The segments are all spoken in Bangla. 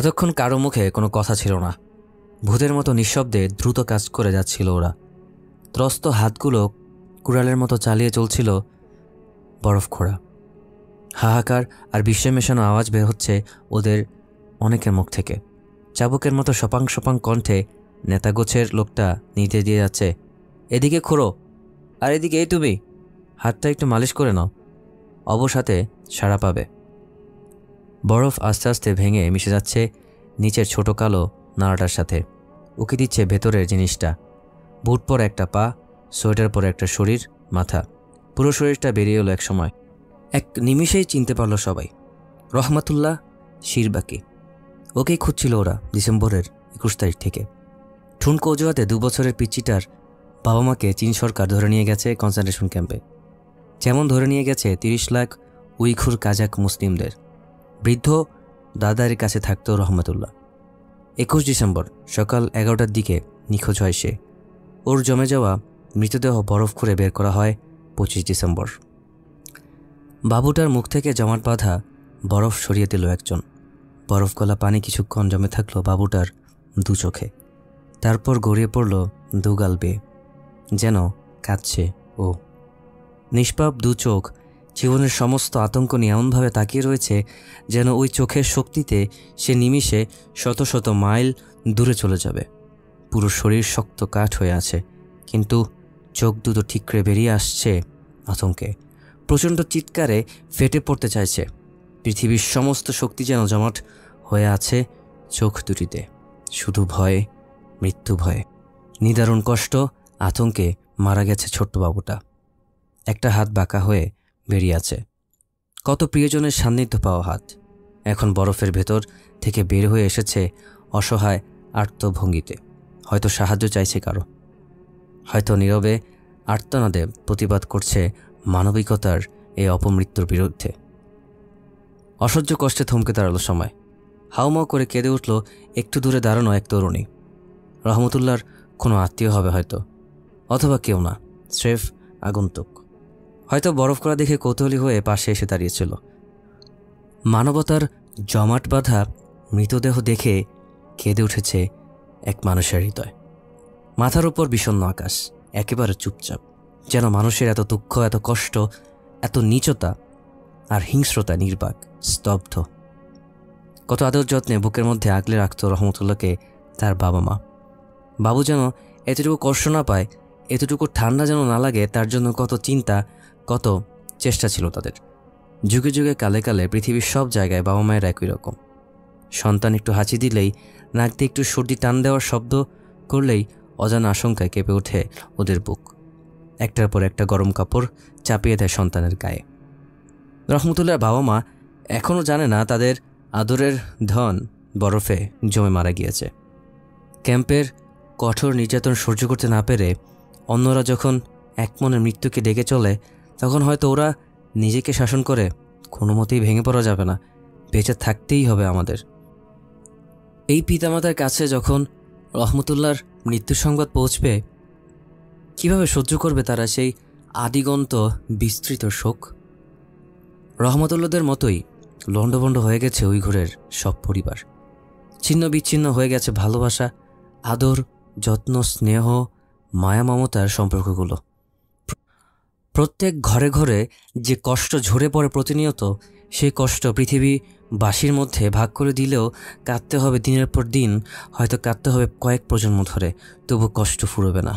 এতক্ষণ কারো মুখে কোনো কথা ছিল না। ভূতের মতো নিঃশব্দে দ্রুত কাজ করে যাচ্ছিল ওরা। ত্রস্ত হাতগুলো কুড়ালের মতো চালিয়ে চলছিল বরফ খোঁড়া। হাহাকার আর বিস্ময় মেশানো আওয়াজ বের হচ্ছে ওদের অনেকের মুখ থেকে। চাবুকের মতো সপাং সপাং কণ্ঠে নেতাগোছের লোকটা নির্দেশ দিয়ে যাচ্ছে, এদিকে খোঁড়ো, আর এদিকে এই তুমি হাতটা একটু মালিশ করে নাও, অবসাতে সাড়া পাবে। বরফ আস্তে আস্তে ভেঙে মিশে যাচ্ছে নিচের ছোট কালো নাড়াটার সাথে। উকি দিচ্ছে ভেতরের জিনিসটা। বুট পরে একটা পা, সোয়েটার পরে একটা শরীর, মাথা, পুরো শরীরটা বেরিয়ে এলো এক সময়। এক নিমিষেই চিনতে পারল সবাই, রহমাতুল্লাহ শিরবাকি। ওকেই খুঁজছিল ওরা ডিসেম্বরের 21 তারিখ থেকে। ঠুনকো অজুহাতে 2 বছরের পিচ্চিটার বাবা মাকে চীন সরকার ধরে নিয়ে গেছে কনসেন্ট্রেশন ক্যাম্পে, যেমন ধরে নিয়ে গেছে 30 লাখ উইঘুর কাজাক মুসলিমদের। বৃদ্ধ দাদার কাছে থাকত রহমতুল্লাহ। 21 ডিসেম্বর সকাল 11টার দিকে নিখোঁজ হয় সে। ওর জমে যাওয়া মৃতদেহ বরফ খুঁড়ে বের করা হয় 25 ডিসেম্বর। বাবুটার মুখ থেকে জমাট বাঁধা বরফ সরিয়ে দিল একজন। বরফ গলা পানি কিছুক্ষণ জমে থাকলো বাবুটার 2 চোখে, তারপর গড়িয়ে পড়ল 2 গাল বেয়ে, যেন কাঁদছে ও। নিষ্পাপ 2 চোখ জীবনের সমস্ত আতঙ্ক নিয়ে এমনভাবে তাকিয়ে রয়েছে যেন ওই চোখের শক্তিতে সে নিমিষে শত শত মাইল দূরে চলে যাবে। পুরো শরীর শক্ত কাঠ হয়ে আছে, কিন্তু চোখ দুটো ঠিকরে বেরিয়ে আসছে আতঙ্কে। প্রচণ্ড চিৎকারে ফেটে পড়তে চাইছে। পৃথিবীর সমস্ত শক্তি যেন জমাট হয়ে আছে চোখ দুটিতে। শুধু ভয়ে, মৃত্যু ভয়ে, নিদারুণ কষ্ট, আতঙ্কে মারা গেছে ছোট্ট বাবুটা। একটা হাত বাঁকা হয়ে বেরিয়ে আছে, কত প্রিয়জনের সান্নিধ্য পাওয়া হাত। এখন বরফের ভেতর থেকে বের হয়ে এসেছে অসহায় আর্ত ভঙ্গিতে। হয়তো সাহায্য চাইছে কারো, হয়তো নীরবে আর্তনাদে প্রতিবাদ করছে মানবিকতার এই অপমৃত্যুর বিরুদ্ধে। অসহ্য কষ্টে থমকে দাঁড়ালো সময়। হাউমাউ করে কেঁদে উঠল একটু দূরে দাঁড়ানো এক তরুণী। রহমতুল্লাহর কোনো আত্মীয় হবে হয়তো, অথবা কেউ না, স্রেফ আগন্তুক। হয়তো বরফ করা দেখে কৌতূহলী হয়ে পাশে এসে দাঁড়িয়েছিল। মানবতার জমাট বাঁধা মৃতদেহ দেখে কেঁদে উঠেছে এক মানুষের হৃদয়। মাথার উপর বিষণ্ণ আকাশ, একেবারে চুপচাপ, যেন মানুষের এত দুঃখ, এত কষ্ট, এত নীচতা আর হিংস্রতা নির্বাক, স্তব্ধ। কত আদর যত্নে বুকের মধ্যে আগলে রাখত রহমতুল্লাহকে তার বাবা মা। বাবু যেন এতটুকু কষ্ট না পায়, এতটুকু ঠান্ডা যেন না লাগে, তার জন্য কত চিন্তা, কত চেষ্টা ছিল তাদের। যুগে যুগে কালে কালে পৃথিবীর সব জায়গায় বাবা মায়ের একই রকম। সন্তান একটু হাঁচি দিলেই, নাক দিয়ে একটু সর্দি টান দেওয়ার শব্দ করলেই অজানা আশঙ্কায় কেঁপে ওঠে ওদের বুক। একটার পর একটা গরম কাপড় চাপিয়ে দেয় সন্তানের গায়ে। রহমতুল্লাহর বাবা মা এখনও জানে না তাদের আদরের ধন বরফে জমে মারা গিয়েছে। ক্যাম্পের কঠোর নির্যাতন সহ্য করতে না পেরে অন্যরা যখন এক মনে মৃত্যুকে ডেকে চলে, তখন হয়তো ওরা নিজেকে শাসন করে, কোনো মতেই ভেঙে পড়া যাবে না, বেঁচে থাকতেই হবে আমাদের। এই পিতামাতার কাছে যখন রহমতুল্লাহর মৃত্যুর সংবাদ পৌঁছবে, কিভাবে সহ্য করবে তারা সেই আদিগন্ত বিস্তৃত শোক? রহমতুল্লাহদের মতোই লণ্ডভণ্ড হয়ে গেছে উইঘুরের সব পরিবার। ছিন্ন বিচ্ছিন্ন হয়ে গেছে ভালোবাসা, আদর, যত্ন, স্নেহ, মায়া মমতার সম্পর্কগুলো। প্রত্যেক ঘরে ঘরে যে কষ্ট ঝরে পড়ে প্রতিনিয়ত, সেই কষ্ট পৃথিবীবাসীর মধ্যে ভাগ করে দিলেও কাঁদতে হবে দিনের পর দিন, হয়তো কাঁদতে হবে কয়েক প্রজন্ম ধরে, তবু কষ্ট ফুরবে না।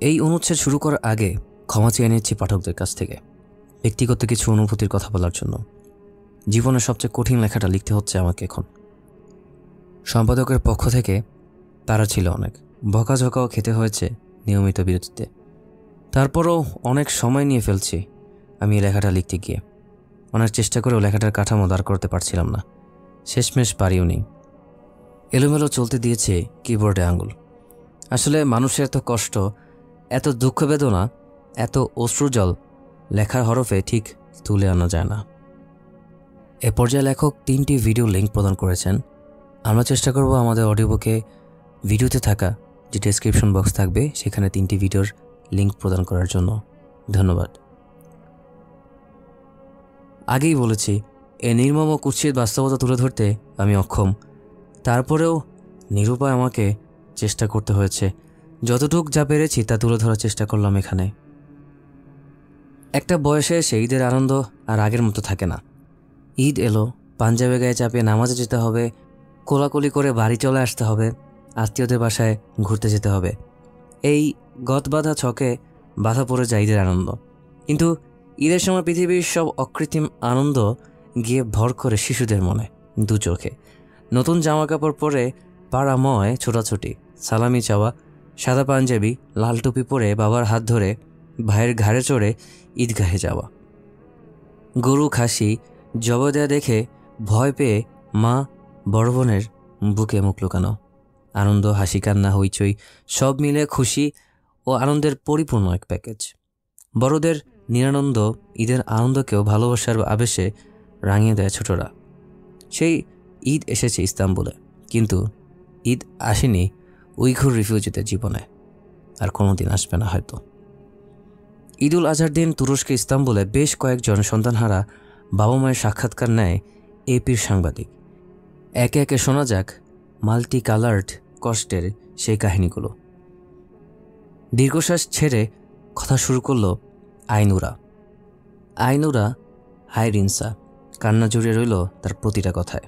এই অনুচ্ছেদ শুরু করার আগে ক্ষমা চেয়ে নিচ্ছি পাঠকদের কাছ থেকে, ব্যক্তিগত কিছু অনুভূতির কথা বলার জন্য। জীবনের সবচেয়ে কঠিন লেখাটা লিখতে হচ্ছে আমাকে এখন। সম্পাদকের পক্ষ থেকে তারা ছিল অনেক, বকাঝকাও খেতে হয়েছে নিয়মিত বিরতিতে। তারপরও অনেক সময় নিয়ে ফেলছি আমি এই লেখাটা লিখতে গিয়ে। অনেক চেষ্টা করেও লেখাটার কাঠামো দাঁড় করতে পারছিলাম না, শেষমেশ পারিও নি। এলোমেলো চলতে দিয়েছে কিবোর্ডে আঙুল। আসলে মানুষের এত কষ্ট, এত দুঃখ বেদনা, এত অশ্রুজল লেখার হরফে ঠিক তুলে আনা যায় না। এ পর্যায়ে লেখক 3টি ভিডিও লিঙ্ক প্রদান করেছেন। আমরা চেষ্টা করব আমাদের অডিওবুকে ভিডিওতে থাকা যে ডেসক্রিপশন বক্স থাকবে সেখানে 3টি ভিডিওর লিঙ্ক প্রদান করার জন্য। ধন্যবাদ। আগেই বলেছি, এ নির্মম ও কুৎসিত বাস্তবতা তুলে ধরতে আমি অক্ষম। তারপরেও নিরুপায় আমাকে চেষ্টা করতে হয়েছে। যতটুক যা পেরেছি তা তুলে ধরার চেষ্টা করলাম এখানে। একটা বয়সে এসে ঈদের আনন্দ আর আগের মতো থাকে না। ঈদ এলো, পাঞ্জাবে গায়ে চাপিয়ে নামাজে যেতে হবে, কোলাকুলি করে বাড়ি চলে আসতে হবে, আত্মীয়দের বাসায় ঘুরতে যেতে হবে। এই গতবাধা ছকে বাধা পড়ে যায় ঈদের আনন্দ। কিন্তু ঈদের সময় পৃথিবীর সব অকৃত্রিম আনন্দ গিয়ে ভর করে শিশুদের মনে, দু চোখে। নতুন জামা কাপড় পরে পাড়াময় ছোটাছুটি, সালামি চাওয়া, সাদা পাঞ্জাবি, লাল টুপি পরে বাবার হাত ধরে ভাইয়ের ঘাড়ে চড়ে ঈদগাহে যাওয়া। গরু খাসি জবাই দেয়া দেখে ভয় পেয়ে মা বড় বোনের বুকে মুখ লুকানো। আনন্দ, হাসি, কান্না, হইচই সব মিলে খুশি ও আনন্দের পরিপূর্ণ এক প্যাকেজ। বড়দের নিরানন্দ ঈদের আনন্দকেও ভালোবাসার আবেশে রাঙিয়ে দেয় ছোটরা। সেই ঈদ এসেছে ইস্তাম্বুলে, কিন্তু ঈদ আসেনি উইঘুর রিফিউজিদের জীবনে, আর কোনোদিন আসবে না হয়তো। ঈদুল আজহার দিন তুরস্কে ইস্তাম্বুলে বেশ কয়েকজন সন্তানহারা বাবা মায়ের সাক্ষাৎকার নেয় এপির সাংবাদিক। একে একে শোনা যাক মাল্টি কালার্ড কষ্টের সেই কাহিনীগুলো। দীর্ঘশ্বাস ছেড়ে কথা শুরু করল আইনুরা। আইনুরা হাইরিনসা, কান্না জড়িয়ে রইল তার প্রতিটা কথায়।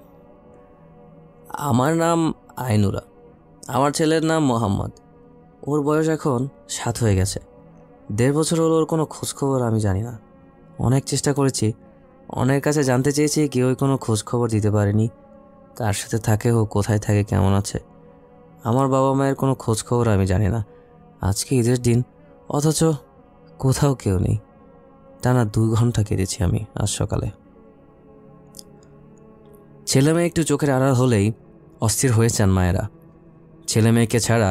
আমার নাম আইনুরা, আমার ছেলের নাম মোহাম্মদ। ওর বয়স এখন 7 হয়ে গেছে। 1.5 বছর হলো ওর কোনো খোঁজখবর আমি জানি না। অনেক চেষ্টা করেছি, অনেক কাছে জানতে চেয়েছি, কেউই কোনো খোঁজখবর দিতে পারেনি। কার সাথে থাকে ও, কোথায় থাকে, কেমন আছে। আমার বাবা মায়ের কোনো খোঁজখবর আমি জানি না। আজকে ঈদের দিন, অথচ কোথাও কেউ নেই। টানা 2 ঘন্টা কেঁদেছি আমি আজ সকালে। ছেলে মেয়ে একটু চোখের আড়াল হলেই অস্থির হয়ে যান মায়েরা। ছেলে মেয়েকে ছাড়া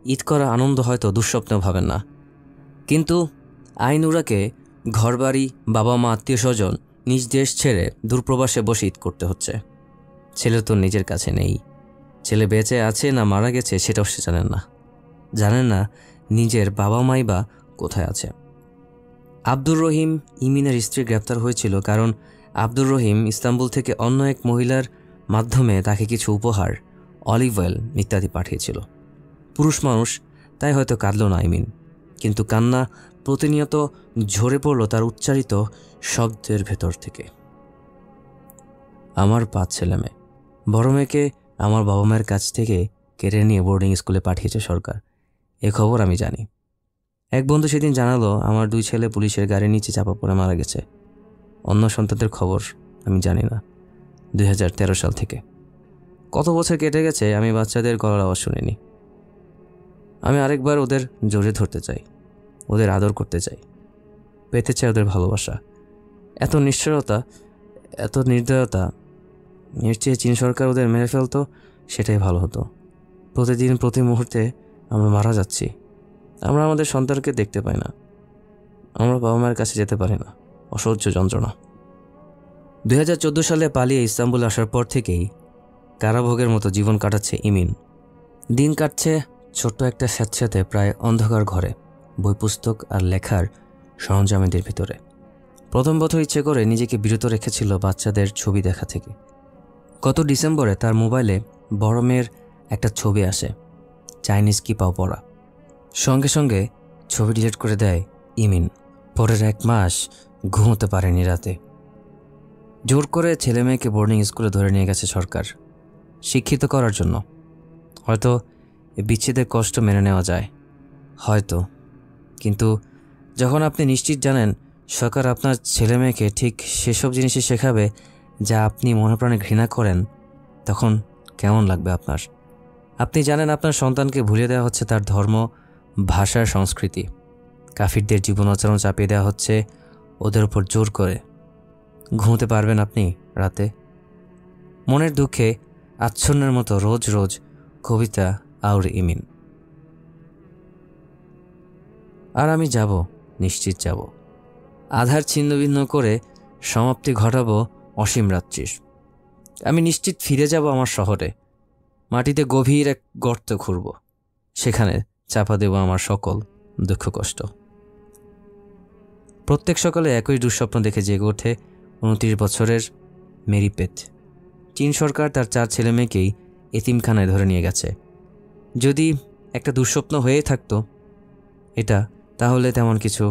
ঈদ করা আনন্দ হয়তো দুঃস্বপ্নেও ভাবেন না। কিন্তু আইনুরাকে ঘরবাড়ি, বাবা মা, আত্মীয় স্বজন, নিজ দেশ ছেড়ে দূরপ্রবাসে বসে ঈদ করতে হচ্ছে। ছেলে তো নিজের কাছে নেই। ছেলে বেঁচে আছে না মারা গেছে সেটাও সে জানেন না। জানেন না নিজের বাবা মাই বা কোথায় আছে। আব্দুর রহিম ইমিনের স্ত্রী গ্রেপ্তার হয়েছিল কারণ আব্দুর রহিম ইস্তাম্বুল থেকে অন্য এক মহিলার মাধ্যমে তাকে কিছু উপহার, অলিভ অয়েল ইত্যাদি পাঠিয়েছিল। পুরুষ মানুষ, তাই হয়তো কাঁদল না ইমিন, কিন্তু কান্না প্রতিনিয়ত ঝরে পড়ল তার উচ্চারিত শব্দের ভেতর থেকে। আমার 5 ছেলে মেয়ে। বড় মেয়েকে আমার বাবা মায়ের কাছ থেকে কেড়ে নিয়ে বোর্ডিং স্কুলে পাঠিয়েছে সরকার, এ খবর আমি জানি। এক বন্ধু সেদিন জানালো আমার 2 ছেলে পুলিশের গাড়ির নিচে চাপা পড়ে মারা গেছে। অন্য সন্তানদের খবর আমি জানি না। 2013 সাল থেকে কত বছর কেটে গেছে, আমি বাচ্চাদের গলার আওয়াজ শুনিনি। আমি আরেকবার ওদের জড়িয়ে ধরতে চাই, ওদের আদর করতে চাই, পেতে চাই ওদের ভালোবাসা। এত নিষ্ঠুরতা, এত নির্দয়তা, এর চেয়ে চীন সরকার ওদের মেরে ফেলতো, সেটাই ভালো হতো। প্রতিদিন প্রতি মুহূর্তে আমরা মারা যাচ্ছি। আমরা আমাদের সন্তানকে দেখতে পাই না, আমরা বাবা মায়ের কাছে যেতে পারি না। অসহ্য যন্ত্রণা। 2014 সালে পালিয়ে ইস্তাম্বুল আসার পর থেকেই কারাভোগের মতো জীবন কাটাচ্ছে ইমিন। দিন কাটছে ছোট্ট একটা স্যাঁতস্যাঁতে প্রায় অন্ধকার ঘরে, বই পুস্তক আর লেখার সরঞ্জামের ভিতরে। প্রথম বছর ইচ্ছে করে নিজেকে বিরত রেখেছিল বাচ্চাদের ছবি দেখা থেকে। গত ডিসেম্বরে তার মোবাইলে বড় মেয়ের একটা ছবি আসে, চাইনিজ কিপাও পড়া। সঙ্গে সঙ্গে ছবি ডিলিট করে দেয় ইমিন। পরের 1 মাস ঘুমোতে পারেনি রাতে। জোর করে ছেলে মেয়েকে বোর্ডিং স্কুলে ধরে নিয়ে গেছে সরকার, শিক্ষিত করার জন্য। হয়তো এই বিচ্ছেদের কষ্ট মেনে নেওয়া যায়, হয়তো। কিন্তু যখন আপনি নিশ্চিত জানেন সরকার আপনার ছেলে মেয়েকে ঠিক সেসব জিনিসই শেখাবে যা আপনি মনে প্রাণে ঘৃণা করেন, তখন কেমন লাগবে আপনার? আপনি জানেন আপনার সন্তানকে ভুলিয়ে দেওয়া হচ্ছে তার ধর্ম, ভাষার, সংস্কৃতি। কাফিরদের জীবন আচরণ চাপিয়ে দেওয়া হচ্ছে ওদের উপর জোর করে। ঘুমোতে পারবেন আপনি রাতে? মনের দুঃখে আচ্ছন্নের মতো রোজ রোজ কবিতা আউর ইমিন। আর আমি যাব, নিশ্চিত যাব। আধার ছিন্ন ভিন্ন করে সমাপ্তি ঘটাবো অসীম রাত্রির। আমি নিশ্চিত ফিরে যাব আমার শহরে। মাটিতে গভীর এক গর্ত খুঁড়ব, সেখানে চাপা দেব আমার সকল দুঃখ কষ্ট। প্রত্যেক সকালে একই দুঃস্বপ্ন দেখে জেগে ওঠে 29 বছরের মেরিপেত। চীন সরকার তার 4 ছেলে মেয়েকেই এতিমখানায় ধরে নিয়ে গেছে। যদি একটা দুঃস্বপ্ন হয়েই থাকতো এটা, তাহলে তেমন কিছু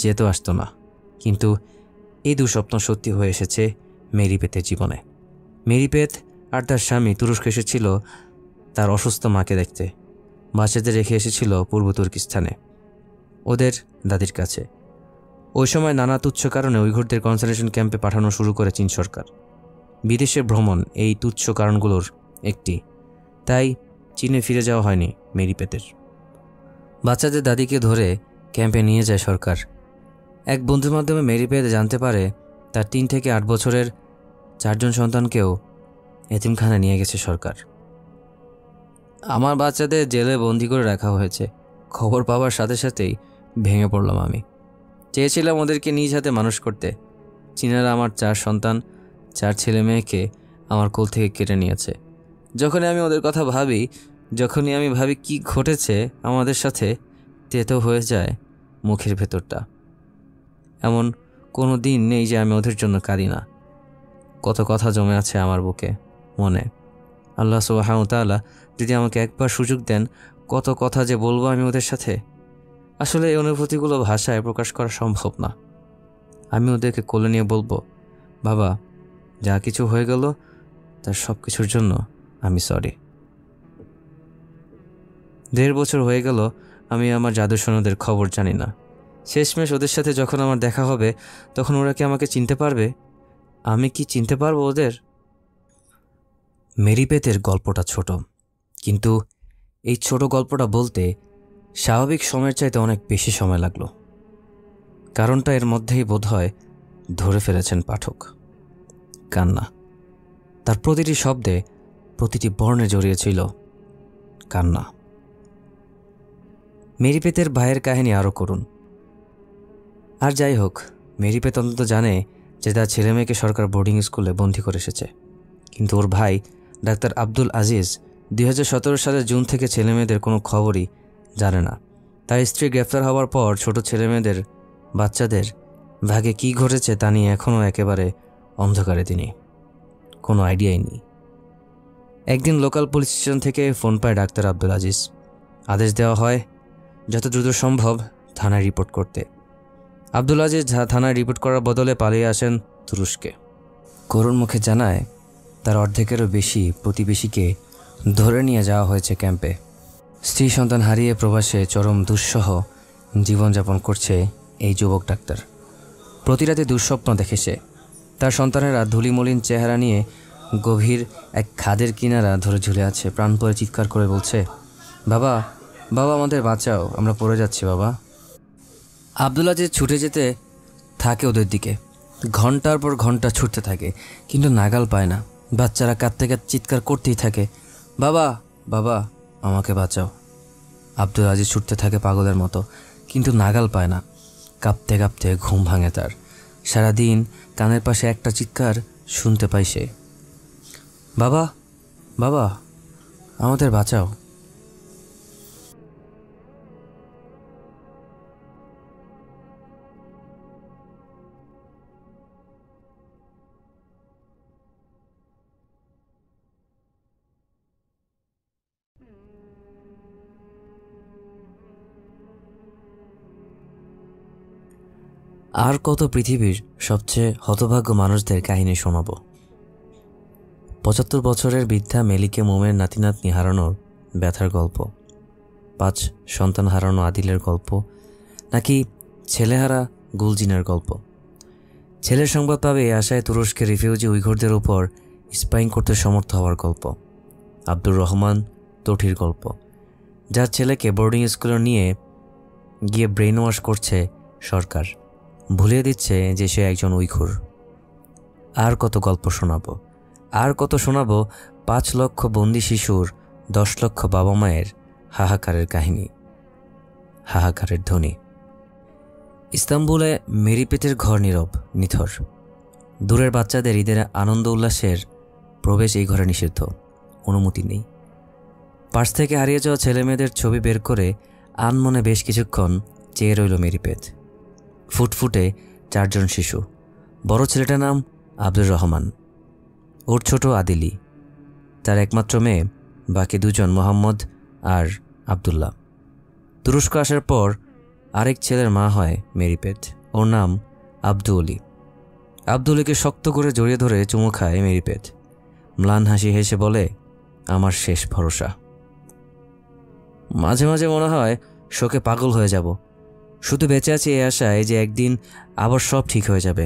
যেত আসতো না। কিন্তু এই দুঃস্বপ্ন সত্যি হয়ে এসেছে মেরিপেতের জীবনে। মেরিপেত আর তার স্বামী তুরস্ক এসেছিল তার অসুস্থ মাকে দেখতে। বাচ্চাদের রেখে এসেছিল পূর্ব তুর্কিস্তানে, ওদের দাদির কাছে। ওই সময় নানা তুচ্ছ কারণে উইঘুরদের কনসেন্ট্রেশন ক্যাম্পে পাঠানো শুরু করে চীন সরকার। বিদেশে ভ্রমণ এই তুচ্ছ কারণগুলোর একটি, তাই চীনে ফিরে যাওয়া হয়নি মেরিপেতের। বাচ্চাদের দাদিকে ধরে ক্যাম্পে নিয়ে যায় সরকার। এক বন্ধুর মাধ্যমে মেরিপেত জানতে পারে তার 3 থেকে 8 বছরের 4 জন সন্তানকেও এতিমখানায় নিয়ে গেছে সরকার। আমার বাচ্চাদের জেলে বন্দি করে রাখা হয়েছে। খবর পাওয়ার সাথে সাথেই ভেঙে পড়লাম আমি। চেয়েছিলাম ওদেরকে নিজ হাতে মানুষ করতে। চীনারা আমার 4 সন্তান, 4 ছেলে মেয়েকে আমার কোল থেকে কেটে নিয়েছে। যখনই আমি ওদের কথা ভাবি, যখনই আমি ভাবি কি ঘটেছে আমাদের সাথে, তেতো হয়ে যায় মুখের ভেতরটা। এমন কোনো দিন নেই যে আমি ওদের জন্য কাঁদি না। কত কথা জমে আছে আমার বুকে, মনে। আল্লাহ সুবহানাহু ওয়া তাআলা যদি আমাকে একবার সুযোগ দেন, কত কথা যে বলবো আমি ওদের সাথে। আসলে এই অনুভূতিগুলো ভাষায় প্রকাশ করা সম্ভব না। আমি ওদেরকে কোলে নিয়ে বলবো, বাবা, যা কিছু হয়ে গেল তার সব কিছুর জন্য আমি সরি। 1.5 বছর হয়ে গেল আমি আমার জাদুসোনাদের খবর জানি না। শেষমেশ ওদের সাথে যখন আমার দেখা হবে, তখন ওরা কি আমাকে চিনতে পারবে? আমি কি চিনতে পারবো ওদের? মেরিপেতের গল্পটা ছোট, কিন্তু এই ছোট গল্পটা বলতে স্বাভাবিক সময়ের চাইতে অনেক বেশি সময় লাগলো। কারণটা এর মধ্যেই বোধহয় ধরে ফেলেছেন পাঠক। কান্না। তার প্রতিটি শব্দে, প্রতিটি বর্ণে জড়িয়েছিল কান্না। মেরিপেতের ভাইয়ের কাহিনী আরও করুন। আর যাই হোক, মেরিপেত অন্তত জানে যে তার ছেলে মেয়েকে সরকার বোর্ডিং স্কুলে বন্দী করে এসেছে। কিন্তু ওর ভাই ডাক্তার আব্দুল আজিজ 2017 সালের জুন থেকে ছেলে মেয়েদের কোনো খবরই জানে না। তার স্ত্রী গ্রেফতার হওয়ার পর ছোট ছেলে মেয়েদের, বাচ্চাদের ভাগে কী ঘটেছে তা নিয়ে এখনও একেবারে অন্ধকারে তিনি। কোনো আইডিয়াই নেই। একদিন লোকাল পুলিশ স্টেশন থেকে ফোন পায় ডাক্তার আব্দুল আজিজ। আদেশ দেওয়া হয় যত দ্রুত সম্ভব থানায় রিপোর্ট করতে। আব্দুল আজিজ থানায় রিপোর্ট করার বদলে পালিয়ে আসেন তুরস্কে। করুণ মুখে জানায় তার অর্ধেকেরও বেশি প্রতিবেশীকে ধরে নিয়ে যাওয়া হয়েছে ক্যাম্পে। স্ত্রী সন্তান হারিয়ে প্রবাসে চরম দুঃসহ জীবনযাপন করছে এই যুবক ডাক্তার। প্রতি রাতে দুঃস্বপ্ন দেখে সে। তার সন্তানেরা ধুলিমলিন চেহারা নিয়ে গভীর এক খাদের কিনারা ধরে ঝুলে আছে, প্রাণ পরে চিৎকার করে বলছে, বাবা, বাবা, আমাদের বাঁচাও, আমরা পড়ে যাচ্ছি বাবা। আব্দুল আজিজ ছুটে যেতে থাকে ওদের দিকে। ঘন্টার পর ঘন্টা ছুটতে থাকে, কিন্তু নাগাল পায় না। বাচ্চারা কাঁদতে কাঁদতে চিৎকার করতেই থাকে, বাবা, বাবা, আমাকে বাঁচাও। আব্দুল আজিজ ছুটতে থাকে পাগলের মতো, কিন্তু নাগাল পায় না। কাঁপতে কাঁপতে ঘুম ভাঙে তার। সারাদিন কানের পাশে একটা চিৎকার শুনতে পায় সে, বাবা, বাবা, আমাদের বাঁচাও। আর কত পৃথিবীর সবচেয়ে হতভাগ্য মানুষদের কাহিনী শোনাব। 75 বছরের বৃদ্ধা মেলিকে মোমের নাতি নাতনি হারানোর ব্যথার গল্প, 5 সন্তান হারানো আদিলের গল্প, নাকি ছেলেহারা গুলজিনের গল্প? ছেলের সংবাদ পাবে এই আশায় তুরস্কের রিফিউজি উইঘুরদের উপর স্পাইং করতে সমর্থ হওয়ার গল্প। আব্দুর রহমান তঠির গল্প, যার ছেলেকে বোর্ডিং স্কুলে নিয়ে গিয়ে ব্রেন ওয়াশ করছে সরকার, ভুলিয়ে দিচ্ছে যে সে একজন উইঘুর। আর কত গল্প শোনাবো, আর কত শোনাবো 5 লক্ষ বন্দি শিশুর, 10 লক্ষ বাবা মায়ের হাহাকারের কাহিনী, হাহাকারের ধ্বনি। ইস্তাম্বুলে মেরিপেতের ঘর নীরব, নিথর। দূরের বাচ্চাদের ঈদের আনন্দ উল্লাসের প্রবেশ এই ঘরে নিষিদ্ধ, অনুমতি নেই। পার্স থেকে হারিয়ে যাওয়া ছেলেমেয়েদের ছবি বের করে আনমনে বেশ কিছুক্ষণ চেয়ে রইল মেরিপেত। ফুটফুটে 4 জন শিশু। বড় ছেলেটার নাম আব্দুর রহমান, ওর ছোট আদিলি, তার একমাত্র মেয়ে, বাকি দুজন মোহাম্মদ আর আবদুল্লাহ। তুরস্ক আসার পর আরেক ছেলের মা হয় মেরিপেট, ওর নাম আব্দুলি। আব্দুলিকে শক্ত করে জড়িয়ে ধরে চুমু খায় মেরিপেট। ম্লান হাসি হেসে বলে, আমার শেষ ভরসা। মাঝে মাঝে মনে হয় শোকে পাগল হয়ে যাব, শুধু বেঁচে আছি এই আশায় যে একদিন আবার সব ঠিক হয়ে যাবে,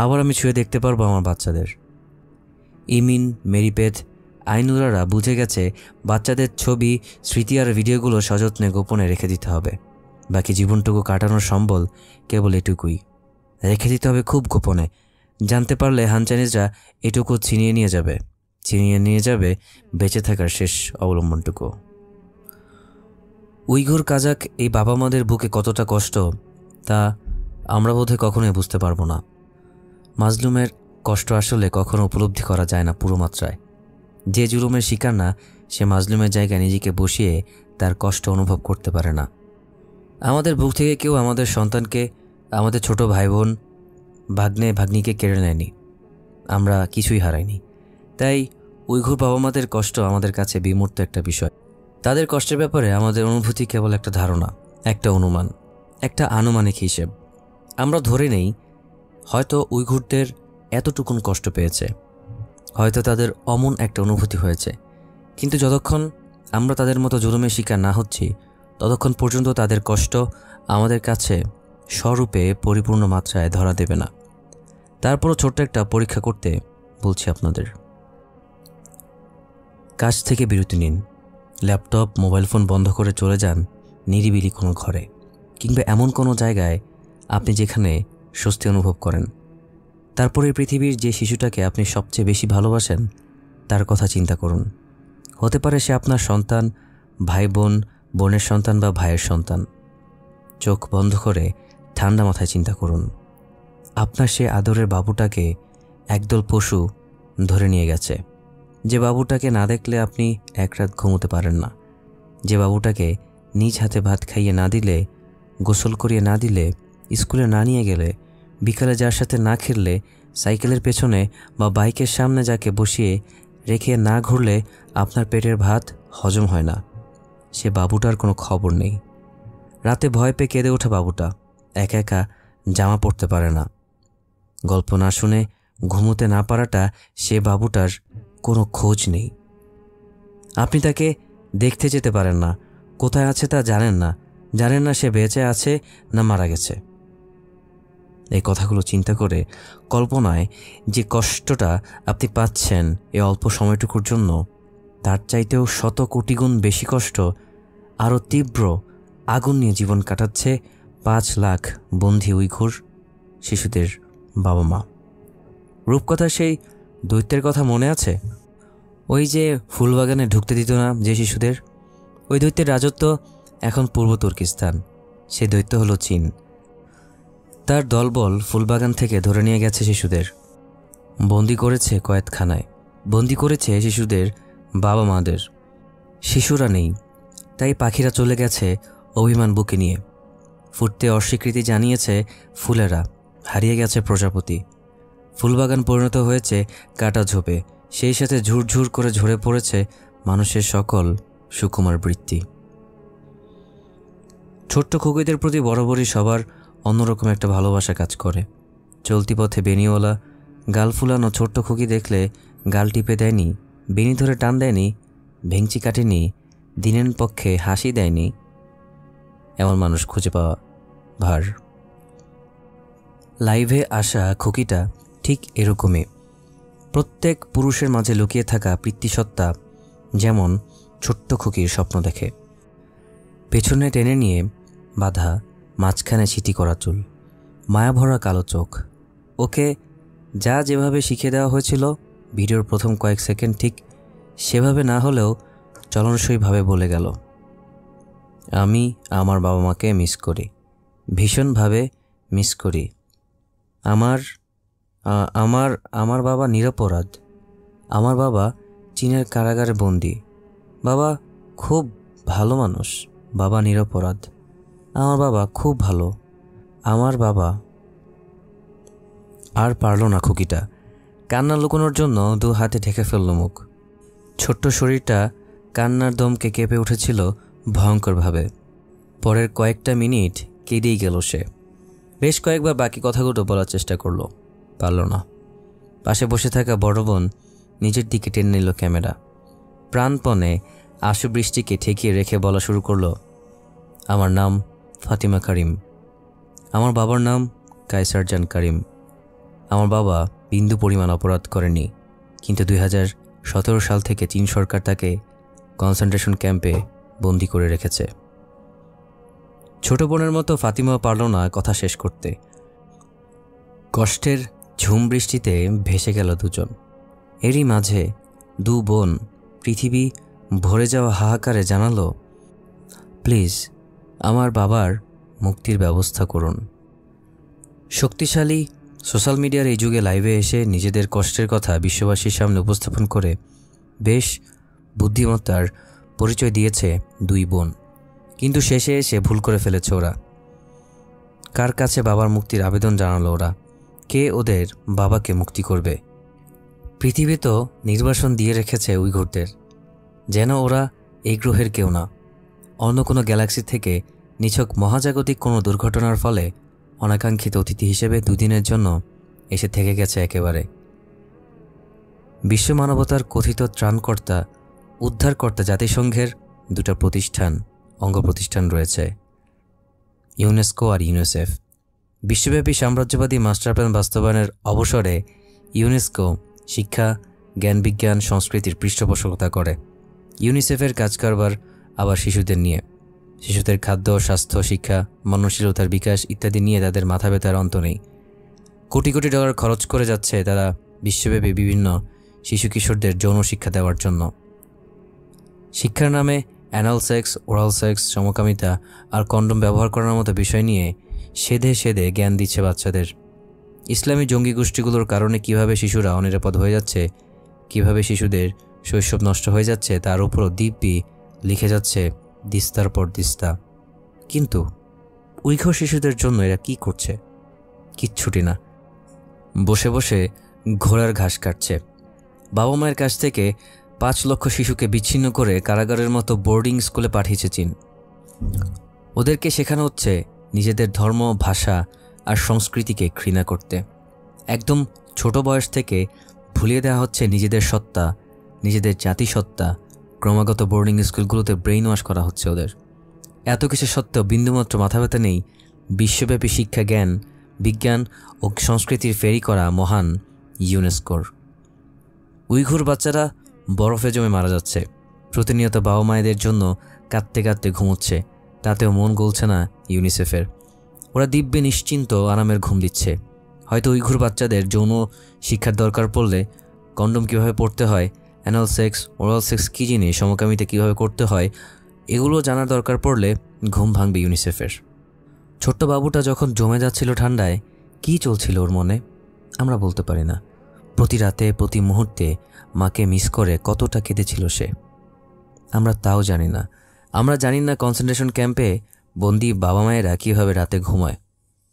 আবার আমি ছুঁয়ে দেখতে পারবো আমার বাচ্চাদের। ইমিন, মেরিপেট, আইনুরারা বুঝে গেছে বাচ্চাদের ছবি, স্মৃতি আর ভিডিওগুলো সযত্নে গোপনে রেখে দিতে হবে। বাকি জীবনটুকু কাটানোর সম্বল কেবল এটুকুই, রেখে দিতে হবে খুব গোপনে। জানতে পারলে হানচাইনিজরা এটুকু ছিনিয়ে নিয়ে যাবে বেঁচে থাকার শেষ অবলম্বনটুকু। উইঘুর কাজাক এই বাবা মাদের বুকে কতটা কষ্ট তা আমরা বোধহয় কখনোই বুঝতে পারবো না। মাজলুমের কষ্ট আসলে কখনো উপলব্ধি করা যায় না পুরো মাত্রায়। যে জুলুমের শিকার না, সে মাজলুমের জায়গায় নিজেকে বসিয়ে তার কষ্ট অনুভব করতে পারে না। আমাদের বুক থেকে কেউ আমাদের সন্তানকে, আমাদের ছোট ভাই বোন, ভাগ্নে ভাগ্নিকে কেড়ে নেয়নি, আমরা কিছুই হারাইনি। তাই উইঘুর বাবা মাদের কষ্ট আমাদের কাছে বিমূর্ত একটা বিষয়। তাদের কষ্টের ব্যাপারে আমাদের অনুভূতি কেবল একটা ধারণা, একটা অনুমান, একটা আনুমানিক হিসেব। আমরা ধরে নেই হয়তো উইঘুরদের এতটুকুন কষ্ট পেয়েছে, হয়তো তাদের অমন একটা অনুভূতি হয়েছে। কিন্তু যতক্ষণ আমরা তাদের মতো জুলুমের শিকার না হচ্ছি, ততক্ষণ পর্যন্ত তাদের কষ্ট আমাদের কাছে স্বরূপে পরিপূর্ণ মাত্রায় ধরা দেবে না। তারপরও ছোট্ট একটা পরীক্ষা করতে বলছি আপনাদের। কাজ থেকে বিরতি নিন, ল্যাপটপ, মোবাইল ফোন বন্ধ করে চলে যান নিরিবিলি কোনো ঘরে, কিংবা এমন কোনো জায়গায় আপনি যেখানে স্বস্তি অনুভব করেন। তারপরে পৃথিবীর যে শিশুটাকে আপনি সবচেয়ে বেশি ভালোবাসেন তার কথা চিন্তা করুন। হতে পারে সে আপনার সন্তান, ভাই বোন, বোনের সন্তান বা ভাইয়ের সন্তান। চোখ বন্ধ করে ঠান্ডা মাথায় চিন্তা করুন, আপনার সে আদরের বাবুটাকে একদল পশু ধরে নিয়ে গেছে। যে বাবুটাকে না দেখলে আপনি এক রাত ঘুমোতে পারেন না, যে বাবুটাকে নিজ হাতে ভাত খাইয়ে না দিলে, গোসল করিয়ে না দিলে, স্কুলে না নিয়ে গেলে, বিকালে যার সাথে না খেললে, সাইকেলের পেছনে বা বাইকের সামনে যাকে বসিয়ে রেখে না ঘুরলে আপনার পেটের ভাত হজম হয় না, সে বাবুটার কোনো খবর নেই। রাতে ভয় পেয়ে কেঁদে ওঠা বাবুটা একা একা জামা পরতে পারে না। গল্প না শুনে ঘুমোতে না পারাটা সে বাবুটার কোনো খোঁজ নেই। আপনি তাকে দেখতে যেতে পারেন না, কোথায় আছে তা জানেন না সে বেঁচে আছে না মারা গেছে। এই কথাগুলো চিন্তা করে কল্পনায় যে কষ্টটা আপনি পাচ্ছেন এই অল্প সময়টুকুর জন্য, তার চাইতেও শত কোটি গুণ বেশি কষ্ট, আরও তীব্র আগুন নিয়ে জীবন কাটাচ্ছে 5 লাখ বন্দী উইঘুর শিশুদের বাবা মা। রূপকথার সেই দৈত্যের কথা মনে আছে? ওই যে ফুলবাগানে ঢুকতে দিত না যে শিশুদের, ওই দৈত্যের রাজত্ব এখন পূর্ব তুর্কিস্তান। সে দৈত্য হলো চীন। তার দলবল ফুলবাগান থেকে ধরে নিয়ে গেছে শিশুদের, বন্দি করেছে কয়েদখানায়, বন্দি করেছে শিশুদের বাবা মাদের। শিশুরা নেই, তাই পাখিরা চলে গেছে অভিমান বুকে নিয়ে। ফুটতে অস্বীকৃতি জানিয়েছে ফুলেরা, হারিয়ে গেছে প্রজাপতি। ফুলবাগান পরিণত হয়েছে কাটা ঝোপে, সেই সাথে ঝুরঝুর করে ঝরে পড়েছে মানুষের সকল সুকুমার বৃত্তি। ছোট্ট খুকিদের প্রতি বরাবরই সবার অন্যরকম একটা ভালোবাসা কাজ করে। চলতি পথে বেনিওয়ালা গাল ফুলানো ছোট্ট খুকি দেখলে গাল টিপে দেয়নি, বেনি ধরে টান দেয়নি, ভেঙচি কাটেনি, দিনের পক্ষে হাসি দেয়নি, এমন মানুষ খুঁজে পাওয়া ভার। লাইভে আসা খুকিটা ঠিক এরকমই। প্রত্যেক পুরুষের মাঝে লুকিয়ে থাকা পিতৃসত্তা যেমন ছোট্ট খুকির স্বপ্ন দেখে। পেছনে টেনে নিয়ে বাঁধা, মাঝখানে ছিটি করা চুল, মায়াভরা কালো চোখ। ওকে যা যেভাবে শিখিয়ে দেওয়া হয়েছিল ভিডিওর প্রথম কয়েক সেকেন্ড ঠিক সেভাবে না হলেও চলনসইভাবে বলে গেল, আমি আমার বাবা মাকে মিস করি, ভীষণভাবে মিস করি। আমার বাবা নিরপরাধ, আমার বাবা চীনের কারাগারে বন্দি, বাবা খুব ভালো মানুষ, বাবা নিরপরাধ, আমার বাবা খুব ভালো, আমার বাবা। আর পারল না খুকিটা, কান্না লুকোনোর জন্য 2 হাতে ঢেকে ফেলল মুখ। ছোট্ট শরীরটা কান্নার দমকে কেঁপে উঠেছিল ভয়ঙ্করভাবে। পরের কয়েকটা মিনিট কেঁদেই গেল সে। বেশ কয়েকবার বাকি কথাগুলো বলার চেষ্টা করলো, পারল না। পাশে বসে থাকা বড় বোন নিজের দিকে টেনে নিল ক্যামেরা। প্রাণপণে আশু বৃষ্টিকে ঠেকিয়ে রেখে বলা শুরু করলো, আমার নাম ফাতিমা করিম। আমার বাবার নাম কায়সার জান করিম। আমার বাবা বিন্দু পরিমাণ অপরাধ করেনি, কিন্তু 2017 সাল থেকে চীন সরকার তাকে কনসেন্ট্রেশন ক্যাম্পে বন্দি করে রেখেছে। ছোট বোনের মতো ফাতিমা পারল না কথা শেষ করতে। কষ্টের ঝুম বৃষ্টিতে ভেসে গেল দুজন। এরই মাঝে 2 বোন পৃথিবী ভরে যাওয়া হাহাকারে জানালো, প্লিজ আমার বাবার মুক্তির ব্যবস্থা করুন। শক্তিশালী সোশ্যাল মিডিয়ার এই যুগে লাইভে এসে নিজেদের কষ্টের কথা বিশ্ববাসীর সামনে উপস্থাপন করে বেশ বুদ্ধিমত্তার পরিচয় দিয়েছে 2 বোন। কিন্তু শেষে এসে ভুল করে ফেলেছে ওরা। কার কাছে বাবার মুক্তির আবেদন জানালো ওরা? কে ওদের বাবাকে মুক্তি করবে? পৃথিবী তো নির্বাসন দিয়ে রেখেছে উইঘুরদের, যেন ওরা এই গ্রহের কেউ না, অন্য কোনো গ্যালাক্সি থেকে নিছক মহাজাগতিক কোনো দুর্ঘটনার ফলে অনাকাঙ্ক্ষিত অতিথি হিসেবে 2 দিনের জন্য এসে থেকে গেছে একেবারে। বিশ্ব মানবতার কথিত ত্রাণকর্তা, উদ্ধারকর্তা জাতিসংঘের 2টা প্রতিষ্ঠান, অঙ্গ প্রতিষ্ঠান রয়েছে, ইউনেস্কো আর ইউনিসেফ। বিশ্বব্যাপী সাম্রাজ্যবাদী মাস্টার প্ল্যান বাস্তবায়নের অবসরে ইউনেস্কো শিক্ষা, জ্ঞান, বিজ্ঞান, সংস্কৃতির পৃষ্ঠপোষকতা করে। ইউনিসেফের কাজকারবার আবার শিশুদের নিয়ে। শিশুদের খাদ্য, স্বাস্থ্য, শিক্ষা, মননশীলতার বিকাশ ইত্যাদি নিয়ে তাদের মাথা ব্যথার অন্ত নেই। কোটি কোটি ডলার খরচ করে যাচ্ছে তারা বিশ্বব্যাপী বিভিন্ন শিশু কিশোরদের যৌন শিক্ষা দেওয়ার জন্য। শিক্ষার নামে অ্যানাল সেক্স, ওরাল সেক্স, সমকামিতা আর কন্ডম ব্যবহার করার মতো বিষয় নিয়ে সেধে সেধে জ্ঞান দিচ্ছে বাচ্চাদের। ইসলামী জঙ্গি গোষ্ঠীগুলোর কারণে কিভাবে শিশুরা অনিরাপদ হয়ে যাচ্ছে, কিভাবে শিশুদের শৈশব নষ্ট হয়ে যাচ্ছে, তার উপরও দিব্যি লিখে যাচ্ছে দিস্তার পর দিস্তা। কিন্তু উইঘুর শিশুদের জন্য এরা কি করছে? কিচ্ছুটি না। বসে বসে ঘোড়ার ঘাস কাটছে। বাবা মায়ের কাছ থেকে 5 লক্ষ শিশুকে বিচ্ছিন্ন করে কারাগারের মতো বোর্ডিং স্কুলে পাঠিয়েছে চীন। ওদেরকে শেখানো হচ্ছে নিজেদের ধর্ম, ভাষা আর সংস্কৃতিকে ঘৃণা করতে। একদম ছোট বয়স থেকে ভুলিয়ে দেওয়া হচ্ছে নিজেদের সত্তা, নিজেদের জাতিসত্তা। ক্রমাগত বোর্ডিং স্কুলগুলোতে ব্রেইন ওয়াশ করা হচ্ছে ওদের। এত কিছু সত্ত্বেও বিন্দুমাত্র মাথা ব্যথা নেই বিশ্বব্যাপী শিক্ষা, জ্ঞান, বিজ্ঞান ও সংস্কৃতির ফেরি করা মহান ইউনেস্কোর। উইঘুর বাচ্চারা বরফে জমে মারা যাচ্ছে। প্রতিনিয়ত বাবা মায়েদের জন্য কাঁদতে কাঁদতে ঘুমোচ্ছে, তাতেও মন গলছে না ইউনিসেফের। ওরা দিব্যে নিশ্চিন্ত আরামের ঘুম দিচ্ছে। হয়তো উইঘুর বাচ্চাদের যৌন শিক্ষার দরকার পড়লে কন্ডম কীভাবে পড়তে হয়, অ্যানাল সেক্স, ওরাল সেক্স কী জিনিস, সমকামিতা কীভাবে করতে হয়, এগুলো জানার দরকার পড়লে ঘুম ভাঙবে ইউনিসেফের। ছোট্ট বাবুটা যখন জমে যাচ্ছিল ঠান্ডায়, কী চলছিল ওর মনে আমরা বলতে পারি না। প্রতি রাতে, প্রতি মুহূর্তে মাকে মিস করে কতটা কেঁদেছিল সে, আমরা তাও জানি না। আমরা জানি না কনসেন্ট্রেশন ক্যাম্পে বন্দি বাবা মায়েরা কীভাবে রাতে ঘুমায়।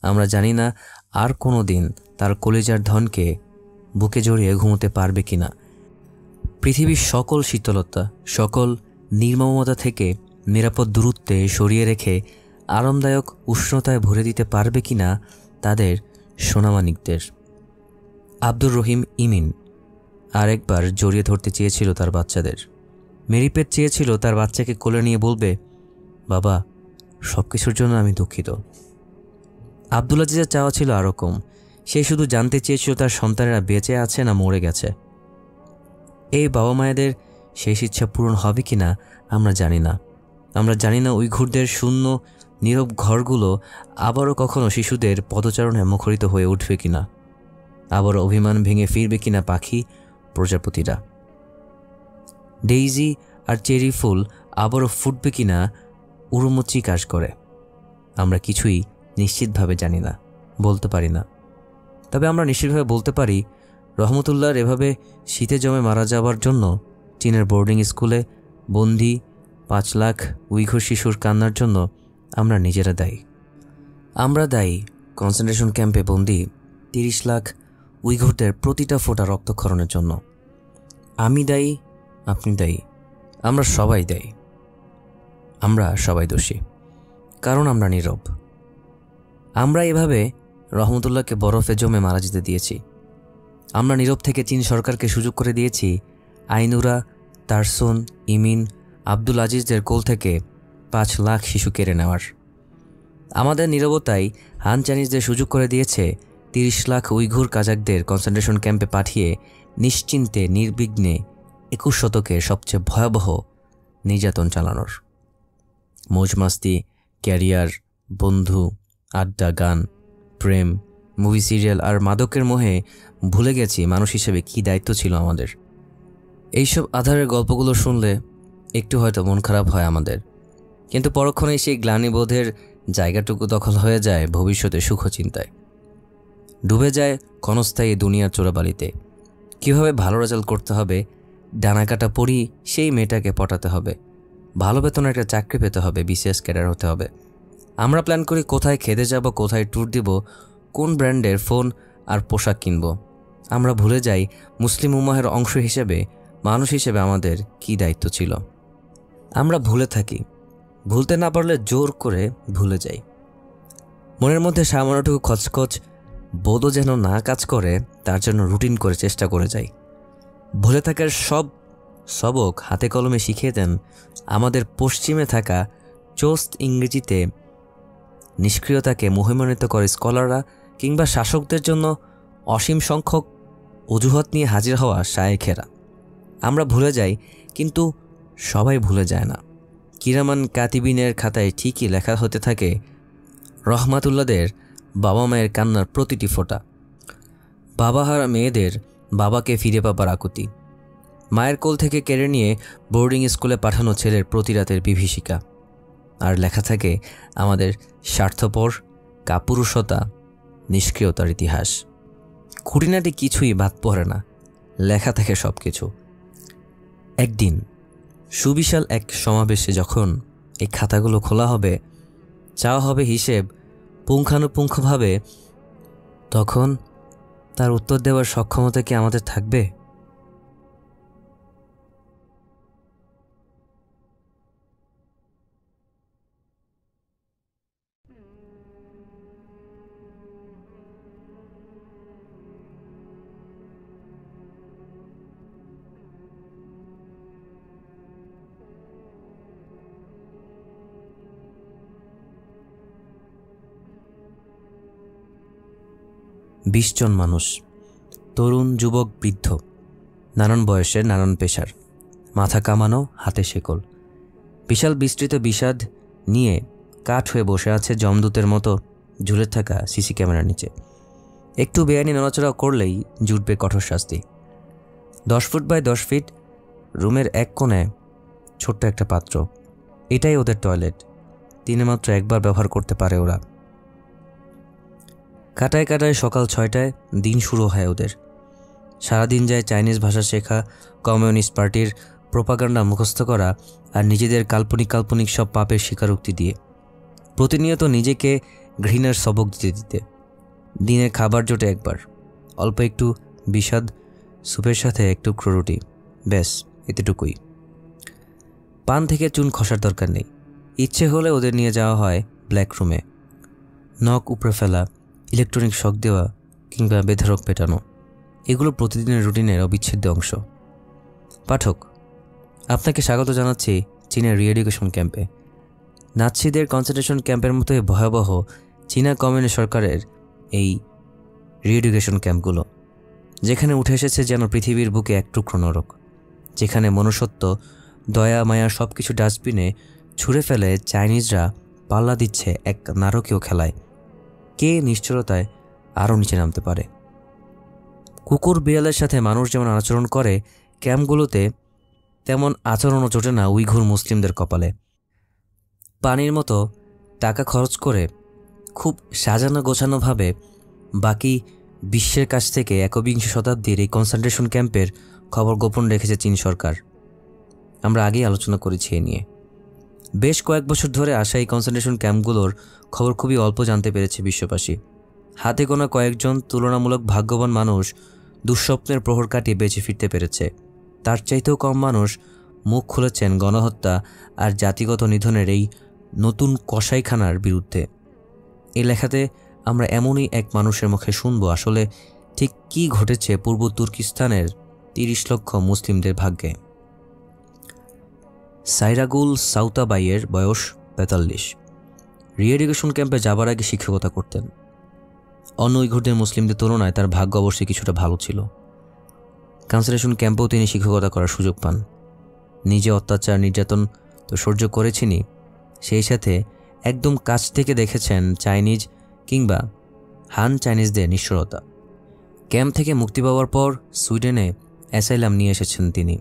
আমরা জানি না আর কোনো দিন তার কলিজার ধনকে বুকে জড়িয়ে ঘুমোতে পারবে কিনা। পৃথিবীর সকল শীতলতা, সকল নির্মমতা থেকে নিরাপদ দূরত্বে সরিয়ে রেখে আরামদায়ক উষ্ণতায় ভরে দিতে পারবে কিনা তাদের সোনামানিকদের। আব্দুর রহিম ইমিন আরেকবার জড়িয়ে ধরতে চেয়েছিল তার বাচ্চাদের। মেরিপেট চেয়েছিল তার বাচ্চাকে কোলে নিয়ে বলবে, বাবা সব কিছুর জন্য আমি দুঃখিত। আব্দুল আজিজের চাওয়া ছিল আরও কম। সে শুধু জানতে চেয়েছিল তার সন্তানেরা বেঁচে আছে না মরে গেছে। এই বাবা মায়েদের শেষ ইচ্ছা পূরণ হবে কিনা আমরা জানি না। আমরা জানি না উইঘুরদের শূন্য নীরব ঘরগুলো আবারও কখনো শিশুদের পদচারণে মুখরিত হয়ে উঠবে কিনা, আবারও অভিমান ভেঙে ফিরবে কিনা পাখি প্রজাপতিরা। ডেইজি আর চেরি ফুল আবারও ফুটবে কিনা উড়ুমুচি কাজ করে। আমরা কিছুই নিশ্চিতভাবে জানি না, বলতে পারি না। তবে আমরা নিশ্চিতভাবে বলতে পারি, রহমতুল্লাহর এভাবে শীতে জমে মারা যাওয়ার জন্য চীনের বোর্ডিং স্কুলে বন্দি 5 লাখ উইঘুর শিশুর কান্নার জন্য আমরা নিজেরা দায়ী। আমরা দায়ী কনসেন্ট্রেশন ক্যাম্পে বন্দি 30 লাখ উইঘুরদের প্রতিটা ফোঁটা রক্তক্ষরণের জন্য। আমি দায়ী, আপনি দায়ী, আমরা সবাই দায়ী। আমরা সবাই দোষী, কারণ আমরা নীরব। আমরা এভাবে রহমতুল্লাহকে বরফে জমে মারা যেতে দিয়েছি। আমরা নীরব থেকে চীন সরকারকে সুযোগ করে দিয়েছি আইনুরা, তারসুন, ইমিন, আব্দুল আজিজদের কোল থেকে 5 লাখ শিশু কেড়ে নেওয়ার। আমাদের নীরবতাই হান চাইনিজদের সুযোগ করে দিয়েছে 30 লাখ উইঘুর কাজাকদের কনসেন্ট্রেশন ক্যাম্পে পাঠিয়ে নিশ্চিন্তে নির্বিঘ্নে 21 শতকের সবচেয়ে ভয়াবহ নির্যাতন চালানোর। মৌজমাস্তি, ক্যারিয়ার, বন্ধু, আড্ডা, গান, প্রেম, মুভি, সিরিয়াল আর মাদকের মোহে ভুলে গেছি মানুষ হিসেবে কী দায়িত্ব ছিল আমাদের। এইসব আধারের গল্পগুলো শুনলে একটু হয়তো মন খারাপ হয় আমাদের, কিন্তু পরক্ষণেই সেই গ্লানিবোধের জায়গাটুকু দখল হয়ে যায় ভবিষ্যতে সুখ চিন্তায়। ডুবে যায় ক্ষণস্থায়ী দুনিয়ার চোরাবালিতে। কীভাবে ভালো রেজাল্ট করতে হবে, ডানাকাটা পড়ি সেই মেয়েটাকে পটাতে হবে, ভালো বেতনের একটা চাকরি পেতে হবে, বিসিএস ক্যাডার হতে হবে। আমরা প্ল্যান করি কোথায় খেতে যাব, কোথায় ট্যুর দিব, কোন ব্র্যান্ডের ফোন আর পোশাক কিনব। আমরা ভুলে যাই মুসলিম উম্মাহের অংশ হিসেবে, মানুষ হিসেবে আমাদের কী দায়িত্ব ছিল। আমরা ভুলে থাকি, ভুলতে না পারলে জোর করে ভুলে যাই। মনের মধ্যে সামান্যটুকু খচখচ বোধও যেন না কাজ করে, তার জন্য রুটিন করে চেষ্টা করে যাই। ভুলে থাকার সব সবক হাতে কলমে শিখিয়ে দেন আমাদের পশ্চিমে থাকা চোস্ত ইংরেজিতে নিষ্ক্রিয়তাকে মহিমান্বিত করে স্কলাররা কিংবা শাসকদের জন্য অসীম সংখ্যক অজুহাত নিয়ে হাজির হওয়া শায়েখেরা। আমরা ভুলে যাই, কিন্তু সবাই ভুলে যায় না। কিরামান কাতিবিনের খাতায় ঠিকই লেখা হতে থাকে রহমাতুল্লাদের বাবা মায়ের কান্নার প্রতিটি ফোঁটা, বাবাহারা মেয়েদের বাবাকে ফিরে পাবার আকুতি, মায়ের কোল থেকে কেড়ে নিয়ে বোর্ডিং স্কুলে পাঠানো ছেলের প্রতি রাতের বিভীষিকা। আর লেখা থাকে আমাদের স্বার্থপর কাপুরুষতা, নিষ্ক্রিয়তার ইতিহাস। খুঁটিনাটি কিছুই বাদ পড়ে না, লেখা থাকে সব কিছু। একদিন সুবিশাল এক সমাবেশে যখন এই খাতাগুলো খোলা হবে, চাওয়া হবে হিসেব পুঙ্খানুপুঙ্খভাবে, তখন তার উত্তর দেওয়ার সক্ষমতা কি আমাদের থাকবে? বিশ জন মানুষ, তরুণ, যুবক, বৃদ্ধ, নানান বয়সের, নানান পেশার, মাথা কামানো, হাতে শেকল, বিশাল বিস্তৃত বিষাদ নিয়ে কাঠ হয়ে বসে আছে যমদূতের মতো ঝুলে থাকা সিসি ক্যামেরার নিচে। একটু বেআইনি নড়াচড়া করলেই জুটবে কঠোর শাস্তি। 10 ফুট বাই 10 ফিট রুমের এক কোণে ছোট্ট একটা পাত্র, এটাই ওদের টয়লেট। দিনে মাত্র একবার ব্যবহার করতে পারে ওরা। কাটায় কাটায় সকাল 6টায় দিন শুরু হয় ওদের। সারাদিন যায় চাইনিজ ভাষা শেখা, কমিউনিস্ট পার্টির প্রোপাগান্ডা মুখস্থ করা আর নিজেদের কাল্পনিক কাল্পনিক সব পাপের স্বীকারোক্তি দিয়ে, প্রতিনিয়ত নিজেকে ঘৃণার সবক দিতে দিতে। দিনের খাবার জোটে একবার, অল্প একটু বিষাদ স্যুপের সাথে একটু রুটি, ব্যাস এতটুকুই। পান থেকে চুন খসার দরকার নেই। ইচ্ছে হলে ওদের নিয়ে যাওয়া হয় ব্ল্যাক রুমে, নখ উপড়ে ফেলা, ইলেকট্রনিক শক দেওয়া কিংবা বেধড়ক পেটানো, এগুলো প্রতিদিনের রুটিনের অবিচ্ছেদ্য অংশ। পাঠক, আপনাকে স্বাগত জানাচ্ছি চীনের রিএডুকেশন ক্যাম্পে। নাৎসিদের কনসেন্ট্রেশন ক্যাম্পের মতোই ভয়াবহ চীনা কমিউনিস্ট সরকারের এই রিএডুকেশন ক্যাম্পগুলো, যেখানে উঠে এসেছে যেন পৃথিবীর বুকে এক টুকরো নরক, যেখানে মনুষ্যত্ব, দয়া, মায়া সব কিছু ডাস্টবিনে ছুঁড়ে ফেলে চাইনিজরা পাল্লা দিচ্ছে এক নারকীয় খেলায়। কে নিশ্চরতায় আরও নিচে নামতে পারে। কুকুর বিড়ালের সাথে মানুষ যেমন আচরণ করে ক্যাম্পগুলোতে, তেমন আচরণও জোটে না উইঘুর মুসলিমদের কপালে। পানির মতো টাকা খরচ করে খুব সাজানো গোছানোভাবে বাকি বিশ্বের কাছ থেকে একবিংশ শতাব্দীর এই কনসেন্ট্রেশন ক্যাম্পের খবর গোপন রেখেছে চীন সরকার। আমরা আগেই আলোচনা করেছি এ নিয়ে। বেশ কয়েক বছর ধরে আসা এই কনসেন্ট্রেশন ক্যাম্পগুলোর খবর খুবই অল্প জানতে পেরেছে বিশ্ববাসী। হাতে গোনা কয়েকজন তুলনামূলক ভাগ্যবান মানুষ দুঃস্বপ্নের প্রহর কাটিয়ে বেঁচে ফিরতে পেরেছে। তার চাইতেও কম মানুষ মুখ খুলেছেন গণহত্যা আর জাতিগত নিধনের এই নতুন কসাইখানার বিরুদ্ধে। এই লেখাতে আমরা এমনই এক মানুষের মুখে শুনব আসলে ঠিক কী ঘটেছে পূর্ব তুর্কিস্তানের ৩০ লক্ষ মুসলিমদের ভাগ্যে। সাইরাগুল সাউতাবাইয়ের বয়স ৪৫। রিএডুকেশন ক্যাম্পে যাবার আগে শিক্ষকতা করতেন। অন্য উইঘুরদের মুসলিমদের তুলনায় তার ভাগ্য অবশ্যই কিছুটা ভালো ছিল। কনসেন্ট্রেশন ক্যাম্পেও তিনি শিক্ষকতা করার সুযোগ পান। নিজে অত্যাচার নির্যাতন তো সহ্য করেছেনই, সেই সাথে একদম কাছ থেকে দেখেছেন চাইনিজ কিংবা হান চাইনিজদের নিষ্ঠুরতা। ক্যাম্প থেকে মুক্তি পাওয়ার পর সুইডেনে অ্যাসাইলাম নিয়ে এসেছেন তিনি।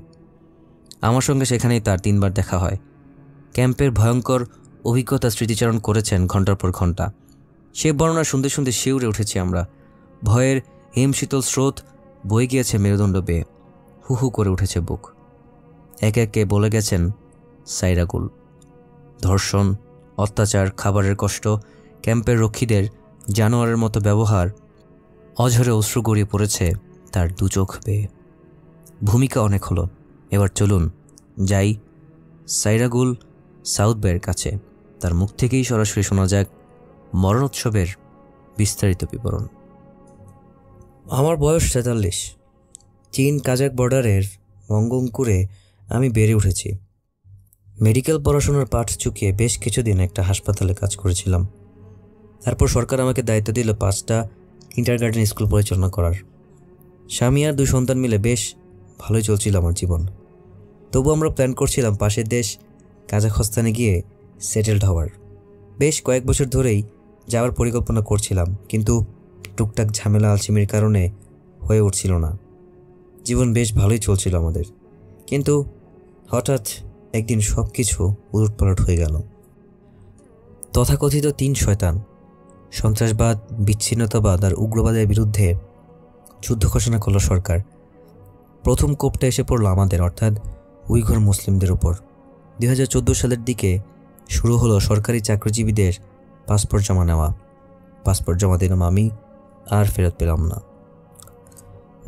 আমার সঙ্গে সেখানেই তার 3 বার দেখা হয়। ক্যাম্পের ভয়ঙ্কর অভিজ্ঞতা স্মৃতিচারণ করেছেন ঘণ্টার পর ঘণ্টা। সে বর্ণনা শুনতে শুনতে শিউরে উঠেছি আমরা। ভয়ের হিমশীতল স্রোত বয়ে গিয়েছে মেরুদণ্ড বেয়ে, হু হু করে উঠেছে বুক। একে একে বলে গেছেন সাইরাগুল। ধর্ষণ, অত্যাচার, খাবারের কষ্ট, ক্যাম্পের রক্ষীদের জানোয়ারের মতো ব্যবহার, অঝরে অশ্রু গড়িয়ে পড়েছে তার 2 চোখ বেয়ে। ভূমিকা অনেক হলো, এবার চলুন যাই সাইরাগুল সাউথবের কাছে। তার মুখ থেকেই সরাসরি শোনা যাক মরণোৎসবের বিস্তারিত বিবরণ। আমার বয়স ৪৩। চীন কাজাক বর্ডারের মঙ্গংকুরে আমি বেড়ে উঠেছি। মেডিকেল পড়াশোনার পাঠ চুকিয়ে বেশ কিছুদিন একটা হাসপাতালে কাজ করেছিলাম। তারপর সরকার আমাকে দায়িত্ব দিল 5টা কিন্ডারগার্টেন স্কুল পরিচালনা করার। স্বামী আর 2 সন্তান মিলে বেশ ভালোই চলছিল আমার জীবন। তবু আমরা প্ল্যান করছিলাম পাশের দেশ কাজাখস্তানে গিয়ে সেটেলড হওয়ার। বেশ কয়েক বছর ধরেই যাওয়ার পরিকল্পনা করছিলাম, কিন্তু টুকটাক ঝামেলা আলসেমির কারণে হয়ে উঠছিল না। জীবন বেশ ভালোই চলছিল আমাদের, কিন্তু হঠাৎ একদিন সব কিছু উলটপালট হয়ে গেল। তথাকথিত 3 শয়তান, সন্ত্রাসবাদ, বিচ্ছিন্নতাবাদ আর উগ্রবাদের বিরুদ্ধে যুদ্ধ ঘোষণা করল সরকার। প্রথম কোপটা এসে পড়ল আমাদের, অর্থাৎ উইঘুর মুসলিমদের উপর। 2014 সালের দিকে শুরু হলো সরকারি চাকরিজীবীদের পাসপোর্ট জমা নেওয়া। পাসপোর্ট জমা দিলাম আমি, আর ফেরত পেলাম না।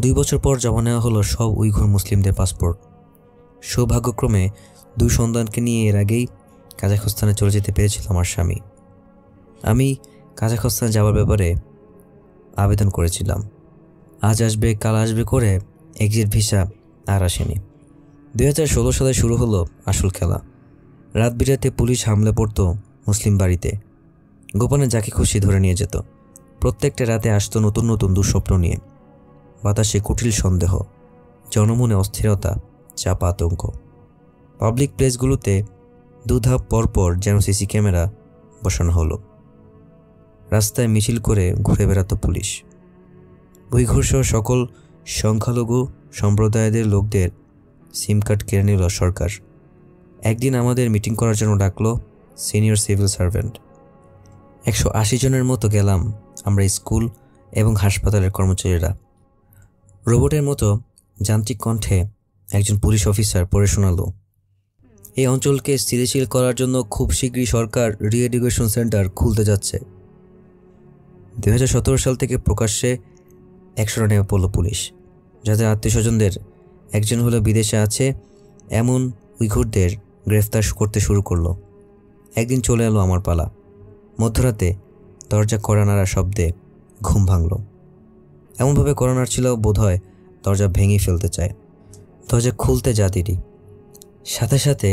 2 বছর পর জমা নেওয়া হলো সব উইঘুর মুসলিমদের পাসপোর্ট। সৌভাগ্যক্রমে 2 সন্তানকে নিয়ে এর আগেই কাজাখস্তানে চলে যেতে পেরেছিল আমার স্বামী। আমি কাজাখস্তানে যাওয়ার ব্যাপারে আবেদন করেছিলাম। আজ আসবে কাল আসবে করে এক্সিট ভিসা আর আসেনি। 2016 সালে শুরু হলো আসল খেলা। রাত বিরাতে পুলিশ হামলা পড়তো মুসলিম বাড়িতে, গোপনে যাকে খুশি ধরে নিয়ে যেত। প্রত্যেকটা রাতে আসতো নতুন নতুন দুঃস্বপ্ন নিয়ে। বাতাসে কুটিল সন্দেহ, জনমনে অস্থিরতা, চাপা আতঙ্ক। পাবলিক প্লেসগুলোতে 2 ধাপ পরপর যেন সিসি ক্যামেরা বসানো হলো। রাস্তায় মিছিল করে ঘুরে বেড়াতো পুলিশ। উইঘুরসহ সকল সংখ্যালঘু সম্প্রদায়ের লোকদের সিম কার্ড কেড়ে নিল সরকার। একদিন আমাদের মিটিং করার জন্য ডাকলো সিনিয়র সিভিল সার্ভেন্ট। 180 জনের মতো গেলাম আমরা, স্কুল এবং হাসপাতালের কর্মচারীরা। রোবটের মতো যান্ত্রিক কণ্ঠে একজন পুলিশ অফিসার পড়ে শোনালো, এই অঞ্চলকে স্থিতিশীল করার জন্য খুব শীঘ্রই সরকার রিএডুকেশন সেন্টার খুলতে যাচ্ছে। 2017 সাল থেকে প্রকাশ্যে 100 রানে পড়ল পুলিশ, যাদের আত্মীয়স্বজনদের একজন হলো বিদেশে আছে এমন উইঘুরদের গ্রেফতার করতে শুরু করলো। একদিন চলে এলো আমার পালা। মধ্যরাতে দরজা কড়া নাড়া শব্দে ঘুম ভাঙল। এমনভাবে কড়া নাড়ছিল বোধহয় দরজা ভেঙে ফেলতে চায়। দরজা খুলতে যা দেরি, সাথে সাথে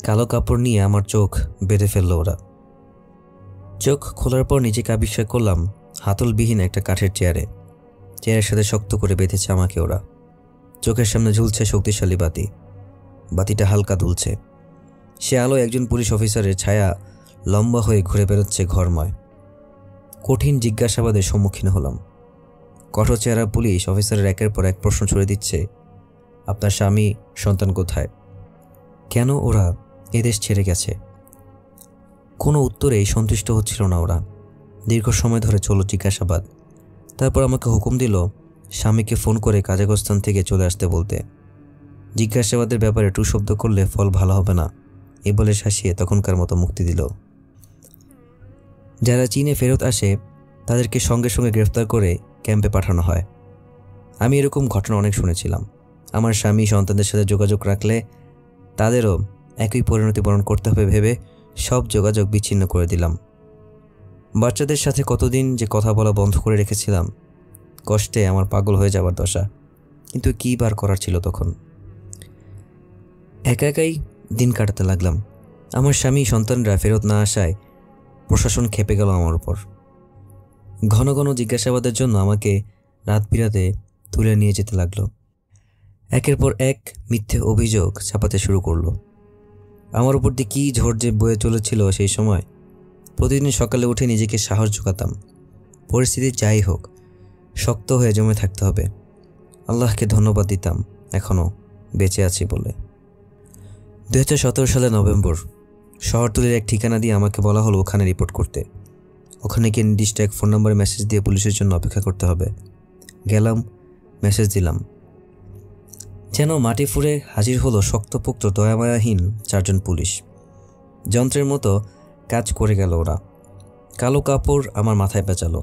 কালো কাপড় নিয়ে আমার চোখ বেঁধে ফেললো ওরা। চোখ খোলার পর নিজেকে আবিষ্কার করলাম হাতলবিহীন একটা কাঠের চেয়ারে। চেয়ারের সাথে শক্ত করে বেঁধেছে আমাকে ওরা। চোখের সামনে ঝুলছে শক্তিশালী বাতি। বাতিটা হালকা দুলছে। সে আলোয় একজন পুলিশ অফিসারের ছায়া লম্বা হয়ে ঘুরে বেরোচ্ছে ঘরময়। কঠিন জিজ্ঞাসাবাদের সম্মুখীন হলাম। কঠোর চেহারা পুলিশ অফিসারের একের পর এক প্রশ্ন ছুড়ে দিচ্ছে, আপনার স্বামী সন্তান কোথায়? কেন ওরা এদেশ ছেড়ে গেছে? কোনো উত্তরেই সন্তুষ্ট হচ্ছিল না ওরা। দীর্ঘ সময় ধরে চলো জিজ্ঞাসাবাদ। তারপর আমাকে হুকুম দিল স্বামীকে ফোন করে কাজাখস্তান থেকে চলে আসতে বলতে। জিজ্ঞাসাবাদের ব্যাপারে টু শব্দ করলে ফল ভালো হবে না, এই বলে শাসিয়ে তখনকার মতো মুক্তি দিল। যারা চীনে ফেরত আসে তাদেরকে সঙ্গে সঙ্গে গ্রেফতার করে ক্যাম্পে পাঠানো হয়। আমি এরকম ঘটনা অনেক শুনেছিলাম। আমার স্বামী সন্তানদের সাথে যোগাযোগ রাখলে তাদেরও একই পরিণতি বরণ করতে হবে ভেবে সব যোগাযোগ বিচ্ছিন্ন করে দিলাম। বাচ্চাদের সাথে কতদিন যে কথা বলা বন্ধ করে রেখেছিলাম, কষ্টে আমার পাগল হয়ে যাবার দশা। কিন্তু কী বার করার ছিল তখন। একা একাই দিন কাটাতে লাগলাম। আমার স্বামী সন্তানরা ফেরত না আসায় প্রশাসন খেপে গেল আমার উপর। ঘন ঘন জিজ্ঞাসাবাদের জন্য আমাকে রাত বিরাতে তুলে নিয়ে যেতে লাগলো। একের পর এক মিথ্যে অভিযোগ ছাপাতে শুরু করলো। আমার উপর দিয়ে কী ঝড় যে বয়ে চলেছিল সেই সময়। প্রতিদিন সকালে উঠে নিজেকে সাহস জোগাতাম, পরিস্থিতি যাই হোক শক্ত হয়ে জমে থাকতে হবে। আল্লাহকে ধন্যবাদ দিতাম এখনও বেঁচে আছি বলে। 2017 সালের নভেম্বর শহরতলির এক ঠিকানা দিয়ে আমাকে বলা হলো ওখানে রিপোর্ট করতে। ওখানে গিয়ে নির্দিষ্ট এক ফোন নম্বরে মেসেজ দিয়ে পুলিশের জন্য অপেক্ষা করতে হবে। গেলাম, মেসেজ দিলাম। যেন মাটি ফুঁড়ে হাজির হলো শক্তপোক্ত দয়ামায়াহীন 4 জন পুলিশ। যন্ত্রের মতো কাজ করে গেল ওরা। কালো কাপড় আমার মাথায় পেঁচালো,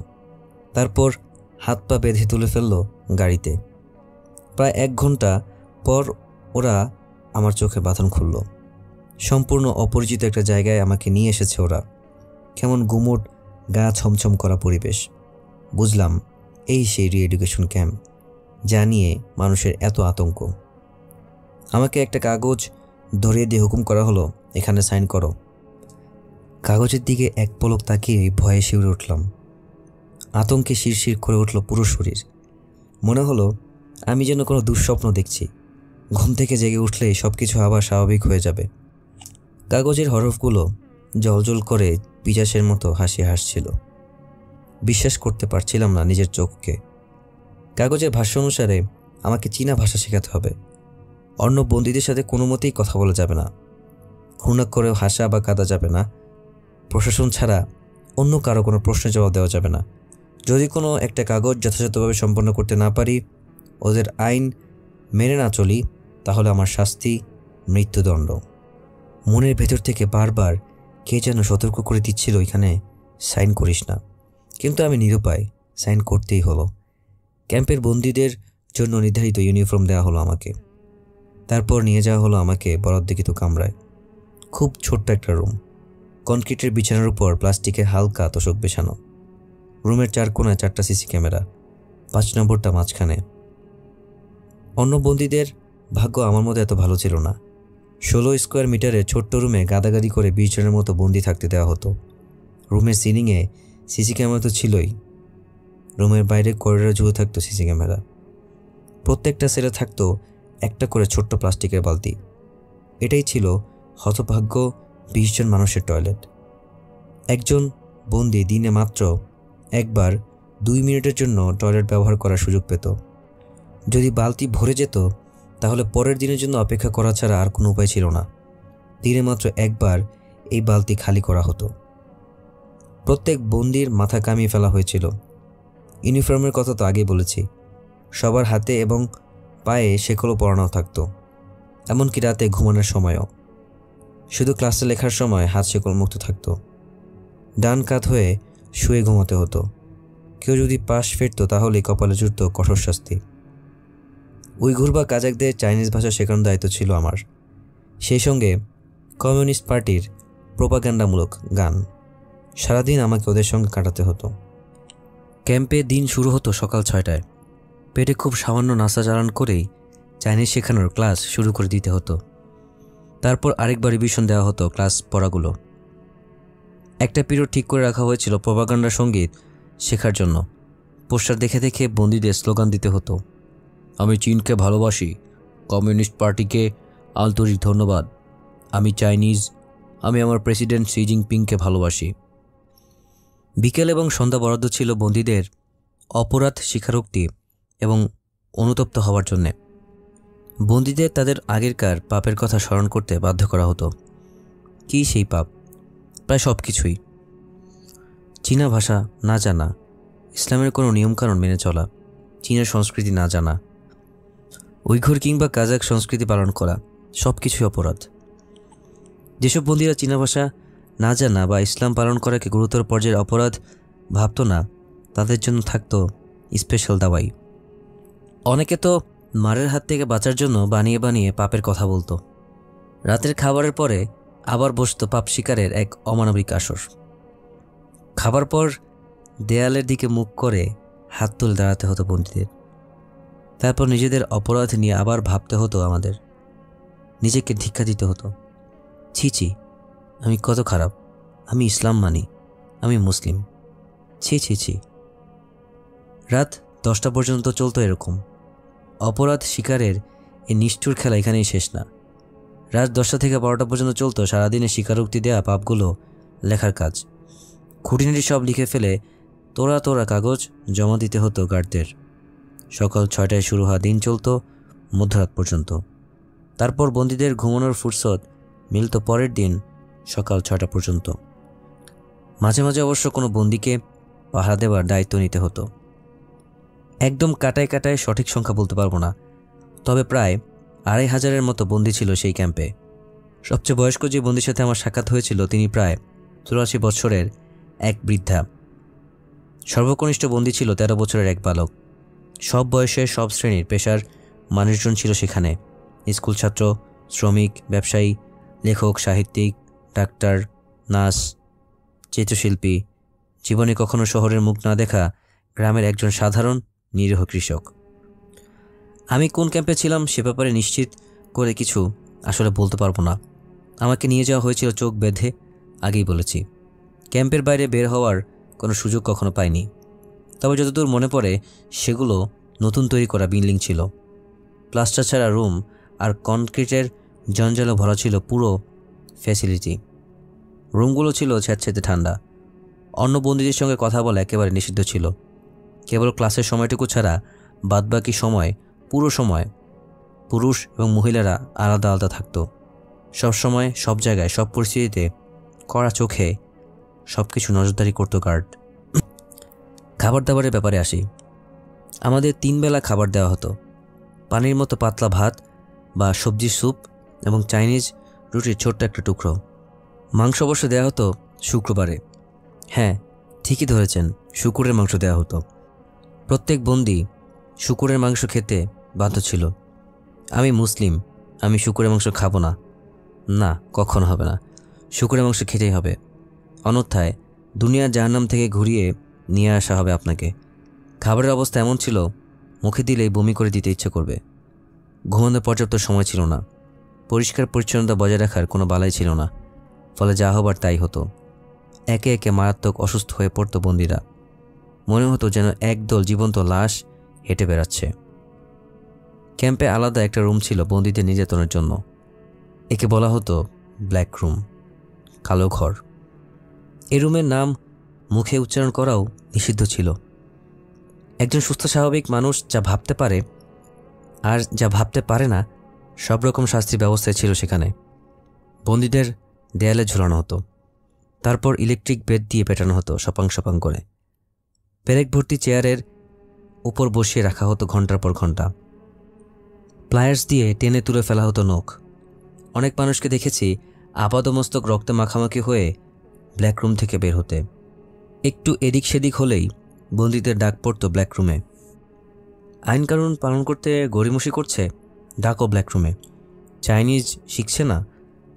তারপর হাত পা বেঁধে তুলে ফেললো গাড়িতে। প্রায় 1 ঘন্টা পর ওরা আমার চোখে বাঁধন খুলল। সম্পূর্ণ অপরিচিত একটা জায়গায় আমাকে নিয়ে এসেছে ওরা। কেমন গুমোট, গা ছমছম করা পরিবেশ। বুঝলাম এই সেই রি-এডুকেশন ক্যাম্প, যা নিয়ে মানুষের এত আতঙ্ক। আমাকে একটা কাগজ ধরিয়ে দিয়ে হুকুম করা হলো, এখানে সাইন করো। কাগজের দিকে এক পলক তাকিয়ে ভয়ে শিউরে উঠলাম। আতঙ্কে শিরশির করে উঠল পুরো শরীর। মনে হলো আমি যেন কোনো দুঃস্বপ্ন দেখছি। ঘুম থেকে জেগে উঠলেই সব কিছু আবার স্বাভাবিক হয়ে যাবে। কাগজের হরফগুলো জলজল করে পিশাচের মতো হাসি হাসছিল। বিশ্বাস করতে পারছিলাম না নিজের চোখকে। কাগজের ভাষ্য অনুসারে আমাকে চীনা ভাষা শেখাতে হবে। অন্য বন্দীদের সাথে কোনো মতেই কথা বলা যাবে না। ঘৃণা করেও হাসা বা কাঁদা যাবে না। প্রশাসন ছাড়া অন্য কারো কোনো প্রশ্নের জবাব দেওয়া যাবে না। যদি কোনো একটা কাগজ যথাযথভাবে সম্পন্ন করতে না পারি, ওদের আইন মেনে না চলি, তাহলে আমার শাস্তি মৃত্যুদণ্ড। মনের ভেতর থেকে বারবার কে যেন সতর্ক করে দিচ্ছিল, এখানে সাইন করিস না। কিন্তু আমি নিরুপায়, সাইন করতেই হলো। ক্যাম্পের বন্দীদের জন্য নির্ধারিত ইউনিফর্ম দেওয়া হলো আমাকে। তারপর নিয়ে যাওয়া হলো আমাকে বরাদ্দকৃত কামরায়। খুব ছোট্ট একটা রুম। কনক্রিটের বিছানার উপর প্লাস্টিকের হালকা তোশক বেছানো। রুমের 4 কোণায় 4টা সিসি ক্যামেরা, 5 নম্বরটা মাঝখানে। অন্য বন্দীদের ভাগ্য আমার মতো এত ভালো ছিল না। 16 স্কোয়ার মিটারের ছোট্ট রুমে গাদাগাদি করে 20 জনের মতো বন্দি থাকতে দেওয়া হতো। রুমের সিলিংয়ে সিসি ক্যামেরা তো ছিলই, রুমের বাইরে করিডোরে ঝুলে থাকতো সিসি ক্যামেরা। প্রত্যেকটা সেলে থাকতো একটা করে ছোট্ট প্লাস্টিকের বালতি। এটাই ছিল হতভাগ্য 20 জন মানুষের টয়লেট। একজন বন্দি দিনে মাত্র একবার 2 মিনিটের জন্য টয়লেট ব্যবহার করার সুযোগ পেত। যদি বালতি ভরে যেত তাহলে পরের দিনের জন্য অপেক্ষা করা ছাড়া আর কোনো উপায় ছিল না। দিনে মাত্র একবার এই বালতি খালি করা হতো। প্রত্যেক বন্দির মাথা কামিয়ে ফেলা হয়েছিল। ইউনিফর্মের কথা তো আগেই বলেছি। সবার হাতে এবং পায়ে শেকলও পরানো থাকতো, এমনকি রাতে ঘুমানোর সময়ও। শুধু ক্লাসে লেখার সময় হাত শেকল মুক্ত থাকতো। ডান কাত হয়ে শুয়ে ঘুমাতে হতো। কেউ যদি পাশ ফিরত তাহলে কপালে জুটত কঠোর শাস্তি। উইঘুর বা কাজাকদের চাইনিজ ভাষা শেখানোর দায়িত্ব ছিল আমার। সেই সঙ্গে কমিউনিস্ট পার্টির প্রোপাগান্ডামূলক গান। সারাদিন আমাকে ওদের সঙ্গে কাটাতে হতো। ক্যাম্পে দিন শুরু হতো সকাল 6টায়। পেটে খুব সামান্য নাস্তা চালান করেই চাইনিজ শেখানোর ক্লাস শুরু করে দিতে হতো। তারপর আরেকবার রিভিশন দেওয়া হতো ক্লাস পড়াগুলো। একটা পিরিয়ড ঠিক করে রাখা হয়েছিল প্রোপাগান্ডা সঙ্গীত শেখার জন্য। পোস্টার দেখে দেখে বন্দীদের স্লোগান দিতে হতো। আমি চীনকে ভালোবাসি, কমিউনিস্ট পার্টিকে আন্তরিক ধন্যবাদ, আমি চাইনিজ, আমি আমার প্রেসিডেন্ট শি জিনপিংকে ভালোবাসি। বিকেল এবং সন্ধ্যা বরাদ্দ ছিল বন্দীদের অপরাধ স্বীকারোক্তি এবং অনুতপ্ত হওয়ার জন্যে। বন্দীদের তাদের আগেরকার পাপের কথা স্মরণ করতে বাধ্য করা হতো। কী সেই পাপ? প্রায় সব কিছুই। চীনা ভাষা না জানা, ইসলামের কোনো নিয়মকানুন মেনে চলা, চীনের সংস্কৃতি না জানা, উইঘুর কিংবা কাজাক সংস্কৃতি পালন করা, সব কিছুই অপরাধ। যেসব বন্দীরা চীনা ভাষা না জানা বা ইসলাম পালন করাকে গুরুতর পর্যায়ের অপরাধ ভাবত না, তাদের জন্য থাকতো স্পেশাল দাওয়াই। অনেকে তো মারের হাত থেকে বাঁচার জন্য বানিয়ে বানিয়ে পাপের কথা বলতো। রাতের খাবারের পরে আবার বসতো পাপ শিকারের এক অমানবিক আসর। খাবার পর দেয়ালের দিকে মুখ করে হাত তুলে দাঁড়াতে হতো বন্দীদের। তারপর নিজেদের অপরাধ নিয়ে আবার ভাবতে হতো আমাদের, নিজেকে ধিক্কা দিতে হতো। ছি ছি, আমি কত খারাপ, আমি ইসলাম মানি, আমি মুসলিম, ছি ছি ছি। রাত 10টা পর্যন্ত চলতো এরকম। অপরাধ শিকারের এই নিষ্ঠুর খেলা এখানেই শেষ না। রাত 10টা থেকে 12টা পর্যন্ত চলতো সারাদিনে স্বীকারোক্তি দেয়া পাপগুলো লেখার কাজ। খুঁটিনাটি সব লিখে ফেলে তোরা তোরা কাগজ জমা দিতে হতো গার্ডদের। সকাল 6টায় শুরু হওয়া দিন চলতো মধ্যরাত পর্যন্ত। তারপর বন্দীদের ঘুমানোর ফুরসত মিলত পরের দিন সকাল 6টা পর্যন্ত। মাঝে মাঝে অবশ্য কোনো বন্দীকে পাহারা দেওয়ার দায়িত্ব নিতে হতো। একদম কাটায় কাটায় সঠিক সংখ্যা বলতে পারবো না, তবে প্রায় 2500-এর মতো বন্দী ছিল সেই ক্যাম্পে। সবচেয়ে বয়স্ক যে বন্দীর সাথে আমার সাক্ষাৎ হয়েছিল তিনি প্রায় 84 বছরের এক বৃদ্ধা। সর্বকনিষ্ঠ বন্দী ছিল 13 বছরের এক বালক। সব বয়সের সব শ্রেণীর পেশার মানুষজন ছিল সেখানে। স্কুল ছাত্র, শ্রমিক, ব্যবসায়ী, লেখক, সাহিত্যিক, ডাক্তার, নার্স, চিত্রশিল্পী, জীবনে কখনো শহরের মুখ না দেখা গ্রামের একজন সাধারণ নিরীহ কৃষক। আমি কোন ক্যাম্পে ছিলাম সে ব্যাপারে নিশ্চিত করে কিছু আসলে বলতে পারবো না। আমাকে নিয়ে যাওয়া হয়েছিল চোখ বেঁধে, আগেই বলেছি। ক্যাম্পের বাইরে বের হওয়ার কোনো সুযোগ কখনো পাইনি। তবে যতদূর মনে পড়ে সেগুলো নতুন তৈরি করা বিল্ডিং ছিল। প্লাস্টার ছাড়া রুম আর কনক্রিটের জঞ্জালে ভরা ছিল পুরো ফ্যাসিলিটি। রুমগুলো ছিল স্যাঁতস্যাঁতে ঠান্ডা। অন্য বন্দীদের সঙ্গে কথা বলা একেবারে নিষিদ্ধ ছিল। কেবল ক্লাসের সময়টুকু ছাড়া বাদবাকি সময় পুরো সময় পুরুষ এবং মহিলারা আলাদা আলাদা থাকতো। সব সময়, সব জায়গায়, সব পরিস্থিতিতে কড়া চোখে সব কিছু নজরদারি করতো গার্ড। খাবার দাবারের ব্যাপারে আসি। আমাদের 3 বেলা খাবার দেওয়া হতো। পানির মতো পাতলা ভাত বা সবজির স্যুপ এবং চাইনিজ রুটির ছোট্ট একটা টুকরো। মাংস অবশ্য দেওয়া হতো শুক্রবারে। হ্যাঁ, ঠিকই ধরেছেন, শূকরের মাংস দেওয়া হতো। প্রত্যেক বন্দী শূকরের মাংস খেতে বাধ্য ছিল। আমি মুসলিম, আমি শূকরের মাংস খাবো না। না, কখনো হবে না। শূকরের মাংস খেতেই হবে, অন্যথায় দুনিয়ার জাহান্নাম থেকে ঘুরিয়ে নিয়ে আসা হবে আপনাকে। খাবারের অবস্থা এমন ছিল, মুখে দিলেই বমি করে দিতে ইচ্ছে করবে। ঘুমানোর পর্যাপ্ত সময় ছিল না। পরিষ্কার পরিচ্ছন্নতা বজায় রাখার কোনো বালাই ছিল না। ফলে যা হবার তাই হতো। একে একে মারাত্মক অসুস্থ হয়ে পড়তো বন্দীরা। মনে হতো যেন একদল জীবন্ত লাশ হেঁটে বেড়াচ্ছে। ক্যাম্পে আলাদা একটা রুম ছিল বন্দীদের নির্যাতনের জন্য। একে বলা হতো ব্ল্যাক রুম, কালো ঘর। এই রুমের নাম মুখে উচ্চারণ করাও নিষিদ্ধ ছিল। একজন সুস্থ স্বাভাবিক মানুষ যা ভাবতে পারে আর যা ভাবতে পারে না সব রকম শাস্তির ব্যবস্থায় ছিল সেখানে। বন্দীদের দেয়ালে ঝুলানো হতো, তারপর ইলেকট্রিক বেড দিয়ে পেটানো হতো সপাং সপাং করে। পেরেক ভর্তি চেয়ারের উপর বসিয়ে রাখা হতো ঘন্টার পর ঘন্টা। প্লায়ার্স দিয়ে টেনে তুলে ফেলা হতো নখ। অনেক মানুষকে দেখেছি আপাদমস্তক রক্তে মাখামাখি হয়ে ব্ল্যাক রুম থেকে বের হতে। একটু এদিক সেদিক হলেই বন্দীদের ডাক পড়তো ব্ল্যাক রুমে। আইনকানুন পালন করতে গড়িমসি করছে, ডাকো ব্ল্যাক রুমে। চাইনিজ শিখছে না,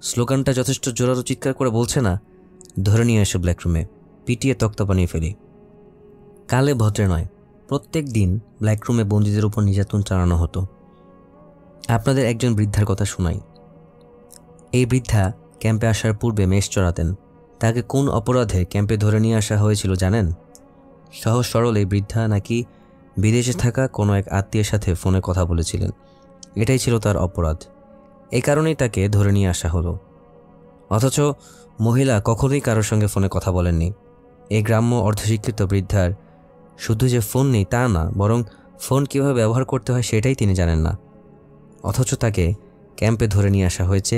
স্লোগানটা যথেষ্ট জোরালো চিৎকার করে বলছে না, ধরে নিয়ে এসে ব্ল্যাক রুমে পিটিয়ে তক্তা বানিয়ে ফেলি। কালে ভদ্রে নয়, প্রত্যেক দিন ব্ল্যাক রুমে বন্দীদের উপর নির্যাতন চালানো হতো। আপনাদের একজন বৃদ্ধার কথা শোনাই। এই বৃদ্ধা ক্যাম্পে আসার পূর্বে মেষ চড়াতেন। তাকে কোন অপরাধে ক্যাম্পে ধরে নিয়ে আসা হয়েছিল জানেন? সহজ সরল এই বৃদ্ধা নাকি বিদেশে থাকা কোনো এক আত্মীয়ের সাথে ফোনে কথা বলেছিলেন। এটাই ছিল তার অপরাধ। এই কারণেই তাকে ধরে নিয়ে আসা হলো। অথচ মহিলা কখনোই কারোর সঙ্গে ফোনে কথা বলেননি। এই গ্রাম্য অর্ধশিক্ষিত বৃদ্ধার শুধু যে ফোন নেই তা না, বরং ফোন কীভাবে ব্যবহার করতে হয় সেটাই তিনি জানেন না। অথচ তাকে ক্যাম্পে ধরে নিয়ে আসা হয়েছে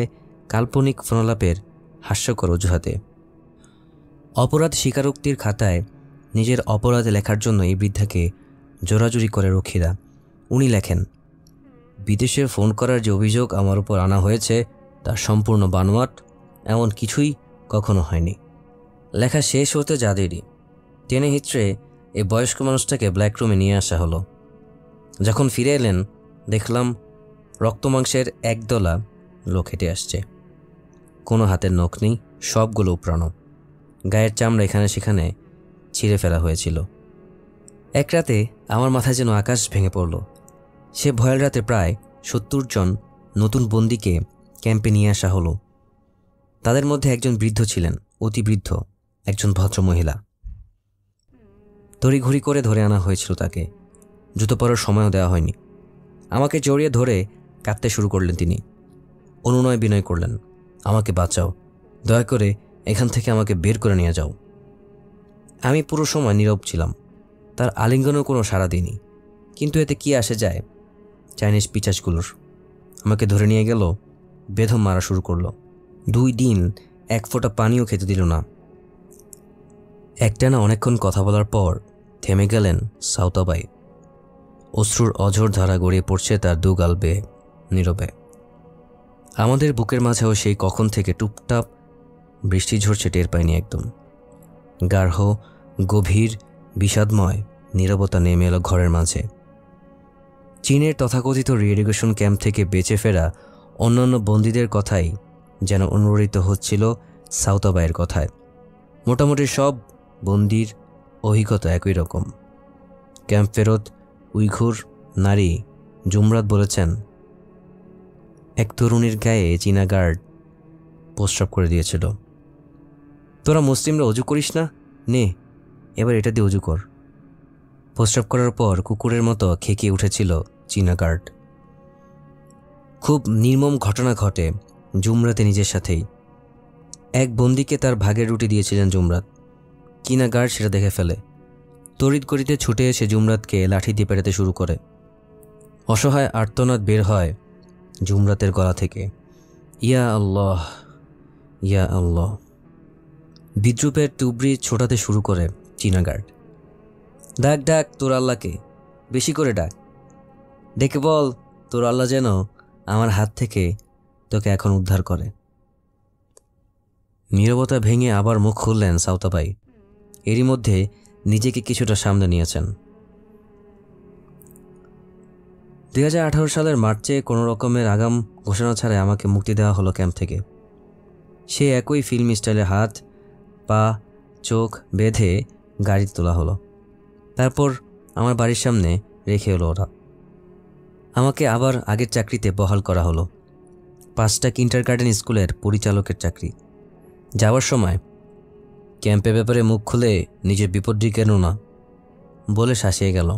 কাল্পনিক ফোনালাপের হাস্যকর অজুহাতে। অপরাধ স্বীকারোক্তির খাতায় নিজের অপরাধ লেখার জন্য এই বৃদ্ধাকে জোরাজুরি করে রক্ষীরা। উনি লেখেন, বিদেশে ফোন করার যে অভিযোগ আমার উপর আনা হয়েছে তা সম্পূর্ণ বানোয়াট, এমন কিছুই কখনো হয়নি। লেখা শেষ হতে যা দেরি, টেনে হিচড়ে এই বয়স্ক মানুষটাকে ব্ল্যাক রুমে নিয়ে আসা হলো। যখন ফিরে এলেন দেখলাম রক্তমাংসের একদলা লোক হেঁটে আসছে। কোনো হাতের নখ নেই, সবগুলো উপড়ানো, গায়ের চামড়া এখানে সেখানে ছিঁড়ে ফেলা হয়েছিল। এক রাতে আমার মাথায় যেন আকাশ ভেঙে পড়ল। সে ভয়ের রাতে প্রায় 70 জন নতুন বন্দীকে ক্যাম্পে নিয়ে আসা হলো। তাদের মধ্যে একজন বৃদ্ধ ছিলেন, অতি বৃদ্ধ, একজন ভদ্রমহিলা। তড়িঘড়ি করে ধরে আনা হয়েছিল তাকে, জুতো পরার সময়ও দেওয়া হয়নি। আমাকে জড়িয়ে ধরে কাঁদতে শুরু করলেন তিনি। অনুনয় বিনয় করলেন, আমাকে বাঁচাও, দয়া করে এখান থেকে আমাকে বের করে নিয়ে যাও। আমি পুরো সময় নীরব ছিলাম, তার আলিঙ্গনেও কোনো সাড়া দিইনি। কিন্তু এতে কি আসে যায় চাইনিজ পিচাচগুলোর। আমাকে ধরে নিয়ে গেল, বেদম মারা শুরু করলো। 2 দিন এক ফোঁটা পানিও খেতে দিল না। একটানা অনেকক্ষণ কথা বলার পর থেমে গেলেন সাউতাবাই। অশ্রুর অঝোর ধারা গড়িয়ে পড়ছে তার 2 গাল বেয়ে, নীরবে। আমাদের বুকের মাঝেও সেই কখন থেকে টুপটাপ বৃষ্টি ঝরছে টের পাইনি একদম। গাঢ় গভীর বিষাদময় নীরবতা নেমে এলো ঘরের মাঝে। চীনের তথাকথিত রিএডুকেশন ক্যাম্প থেকে বেঁচে ফেরা অন্যান্য বন্দীদের কথাই যেন অনুরণিত হচ্ছিল সাউতাবাইয়ের কথায়। মোটামুটি সব বন্দির অভিজ্ঞতা একই রকম। ক্যাম্প ফেরত উইঘুর নারী জুমরাত বলেছেন, এক তরুণীর গায়ে চীনা গার্ড প্রস্রাব করে দিয়েছিল। তোরা মুসলিমরা অজু করিস না, নে এবার এটা দিয়ে অজু কর। প্রস্রাব করার পর কুকুরের মতো খেকিয়ে উঠেছিল চীনা গার্ড। খুব নির্মম ঘটনা ঘটে জুমরাতে নিজের সাথেই। এক বন্দীকে তার ভাগের রুটি দিয়েছিলেন জুমরাত। চীনা গার্ড সেটা দেখে ফেলে। তড়িৎ গতিতে ছুটে এসে জুমরাতকে লাঠি দিয়ে পেটাতে শুরু করে। অসহায় আর্তনাদ বের হয় জুমরাতের গলা থেকে, ইয়া আল্লাহ, ইয়া আল্লাহ। বিদ্রুপের তুবড়ি ছোটাতে শুরু করে চীনা গার্ড। ডাক ডাক তোর আল্লাহকে, বেশি করে ডাক, ডেকে বল তোর আল্লাহ যেন আমার হাত থেকে তোকে এখন উদ্ধার করে। নীরবতা ভেঙে আবার মুখ খুললেন সাউতাবাই। এরই মধ্যে নিজেকে কিছুটা সামনে নিয়েছেন। 2018 সালের মার্চে কোনো রকমের আগাম ঘোষণা ছাড়াই আমাকে মুক্তি দেওয়া হলো ক্যাম্প থেকে। সে একই ফিল্মি স্টাইলে হাত পা চোখ বেঁধে গাড়িতে তোলা হলো। তারপর আমার বাড়ির সামনে রেখে এলো ওরা। আমাকে আবার আগের চাকরিতে বহাল করা হলো, 5টা কিন্ডারগার্টেন স্কুলের পরিচালকের চাকরি। যাওয়ার সময়, ক্যাম্পের ব্যাপারে মুখ খুলে নিজের বিপর্যয় কেন না বলে শাসিয়ে গেল।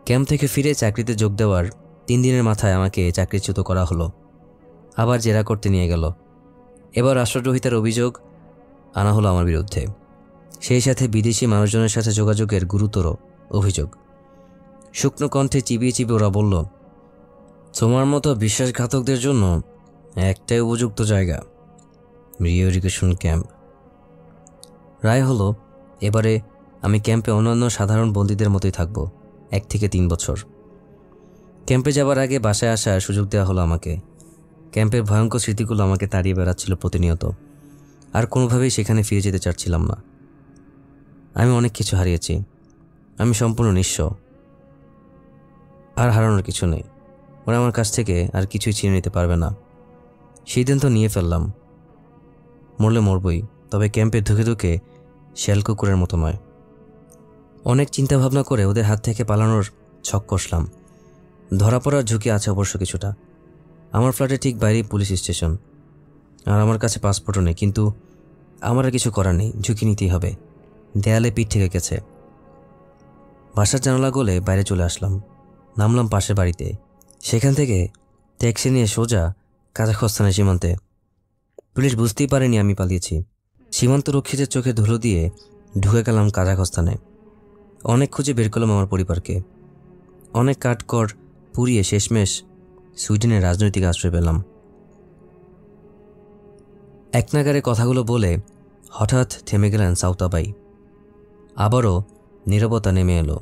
ক্যাম্প থেকে ফিরে চাকরিতে যোগ দেওয়ার 3 দিনের মাথায় আমাকে চাকরিচ্যুত করা হলো। আবার জেরা করতে নিয়ে গেল। এবার রাষ্ট্রদ্রোহিতার অভিযোগ আনা হলো আমার বিরুদ্ধে, সেই সাথে বিদেশি মানুষজনের সাথে যোগাযোগের গুরুতর অভিযোগ। শুকনো কণ্ঠে চিবিয়ে চিবিয়ে ওরা বলল, তোমার মতো বিশ্বাসঘাতকদের জন্য একটাই উপযুক্ত জায়গা, রিএডুকেশন ক্যাম্প। রায় হলো এবারে আমি ক্যাম্পে অন্যান্য সাধারণ বন্দীদের মতোই থাকব 1 থেকে 3 বছর। ক্যাম্পে যাবার আগে বাসায় আসার সুযোগ দেওয়া হলো আমাকে। ক্যাম্পের ভয়ঙ্কর স্মৃতিগুলো আমাকে তাড়িয়ে বেড়াচ্ছিল প্রতিনিয়ত। আর কোনোভাবেই সেখানে ফিরে যেতে চাচ্ছিলাম না। আমি অনেক কিছু হারিয়েছি। আমি সম্পূর্ণ নিঃস্ব। আর হারানোর কিছু নেই। ওরা আমার কাছ থেকে আর কিছুই ছিনে নিতে পারবে না। সিদ্ধান্ত নিয়ে ফেললাম, মরলে মরবই, তবে ক্যাম্পে ধুকে ধুকে শেল কুকুরের মতো নয়। অনেক চিন্তাভাবনা করে ওদের হাত থেকে পালানোর ছক কষলাম। ধরা পড়ার ঝুঁকি আছে অবশ্য কিছুটা। আমার ফ্ল্যাটের ঠিক বাইরেই পুলিশ স্টেশন, আর আমার কাছে পাসপোর্টও নেই। কিন্তু আমার আর কিছু করার নেই, ঝুঁকি নিতেই হবে। দেয়ালে পিঠ থেকে গেছে। বাসার জানালা গলে বাইরে চলে আসলাম। নামলাম পাশের বাড়িতে। সেখান থেকে ট্যাক্সি নিয়ে সোজা কাজাখস্তানের সীমান্তে। পুলিশ বুঝতেই পারেনি আমি পালিয়েছি। সীমান্ত রক্ষীদের চোখে ধুলো দিয়ে ঢুকে গেলাম কাজাখস্তানে। অনেক খুঁজে বের করলাম আমার পরিবারকে। অনেক কাঠকর পুড়িয়ে শেষমেশ সুইডেনের রাজনৈতিক আশ্রয় পেলাম। এক নাগারে কথাগুলো বলে হঠাৎ থেমে গেলেন সাউতাবাই। আবারও নীরবতা নেমে এলো।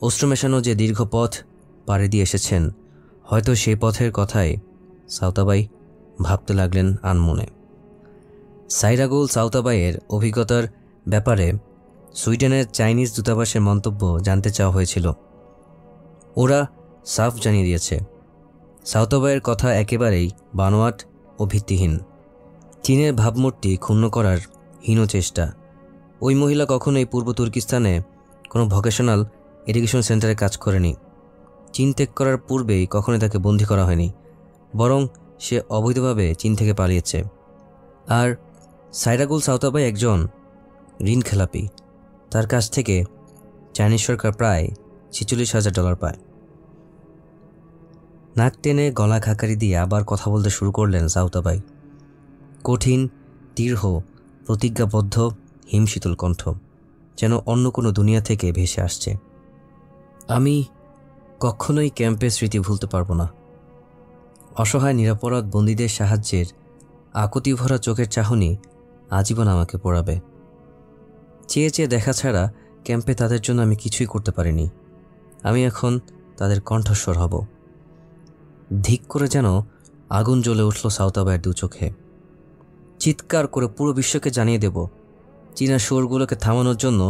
অশ্রু মেশানো যে দীর্ঘ পথ পাড়ি দিয়ে এসেছেন, হয়তো সেই পথের কথাই সাউতাবাই ভাবতে লাগলেন আনমনে। সাইরাগুল সাউতাবাইয়ের অভিজ্ঞতার ব্যাপারে সুইডেনের চাইনিজ দূতাবাসের মন্তব্য জানতে চাওয়া হয়েছিল। ওরা সাফ জানিয়ে দিয়েছে, সাউথবাইয়ের কথা একেবারেই বানোয়াট ও ভিত্তিহীন, চীনের ভাবমূর্তি ক্ষুণ্ণ করার হীন চেষ্টা। ওই মহিলা কখনোই পূর্ব তুর্কিস্তানে কোনো ভোকেশনাল এডুকেশন সেন্টারে কাজ করেনি। চীন ত্যাগ করার পূর্বেই কখনোই তাকে বন্দী করা হয়নি, বরং সে অবৈধভাবে চীন থেকে পালিয়েছে। আর সাইরাগুল সাউথবাই একজন ঋণ খেলাপি। তার কাছ থেকে চাইনিজ সরকার প্রায় $46,000 পায়। নাক টেনে গলা খাকারি দিয়ে আবার কথা বলতে শুরু করলেন সাউথবাই। কঠিন, দৃঢ়, প্রতিজ্ঞাবদ্ধ, হিমশীতল কণ্ঠ, যেন অন্য কোনো দুনিয়া থেকে ভেসে আসছে। আমি কখনোই ক্যাম্পের স্মৃতি ভুলতে পারবো না। অসহায় নিরাপরাধ বন্দীদের সাহায্যের আকুতি ভরা চোখের চাহনি আজীবন আমাকে পোড়াবে। চেয়ে চেয়ে দেখা ছাড়া ক্যাম্পে তাদের জন্য আমি কিছুই করতে পারিনি। আমি এখন তাদের কণ্ঠস্বর হব। ধিক করে যেন আগুন জ্বলে উঠল সাউথবাইয়ের দু চোখে। চিৎকার করে পুরো বিশ্বকে জানিয়ে দেব, চীনা শোরগুলোকে থামানোর জন্য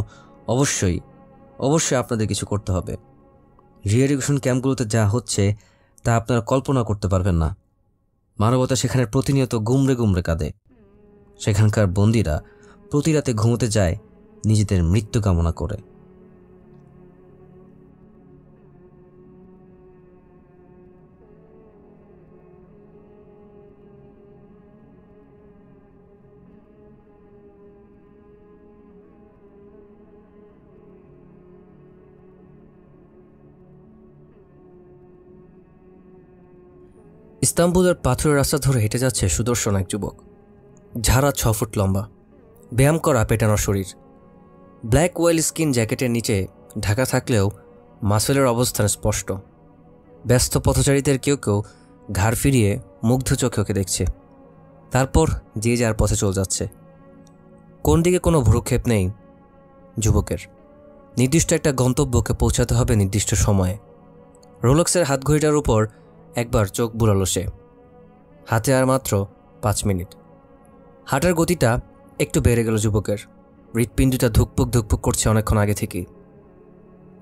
অবশ্যই আপনাদের কিছু করতে হবে। রিএডুকেশন ক্যাম্পগুলোতে যা হচ্ছে তা আপনারা কল্পনা করতে পারবেন না। মানবতা সেখানে প্রতিনিয়ত গুমড়ে গুমড়ে কাঁদে। সেখানকার বন্দীরা প্রতি রাতে ঘুমোতে যায় নিজেদের মৃত্যু কামনা করে। ইস্তাম্বুলের পাথরের রাস্তা ধরে হেঁটে যাচ্ছে সুদর্শন এক যুবক। ঝাড়া 6 ফুট লম্বা, ব্যায়াম করা পেটানো শরীর, ব্ল্যাক ওয়েল স্কিন জ্যাকেটের নিচে ঢাকা থাকলেও মাসেলের অবস্থান স্পষ্ট। ব্যস্ত পথচারীদের কেউ কেউ ঘাড় ফিরিয়ে মুগ্ধ চোখে ওকে দেখছে। তারপর যে যার পথে চলে যাচ্ছে। কোন দিকে কোনো ভ্রুক্ষেপ নেই যুবকের। নির্দিষ্ট একটা গন্তব্যকে পৌঁছাতে হবে নির্দিষ্ট সময়ে। রোলেক্সের হাতঘড়িটার উপর একবার চোখ বুলালো সে। হাতে আর মাত্র 5 মিনিট। হাঁটার গতিটা একটু বেড়ে গেল যুবকের। হৃৎপিণ্ডটা ধুকপুক ধুকপুক করছে অনেকক্ষণ আগে থেকেই।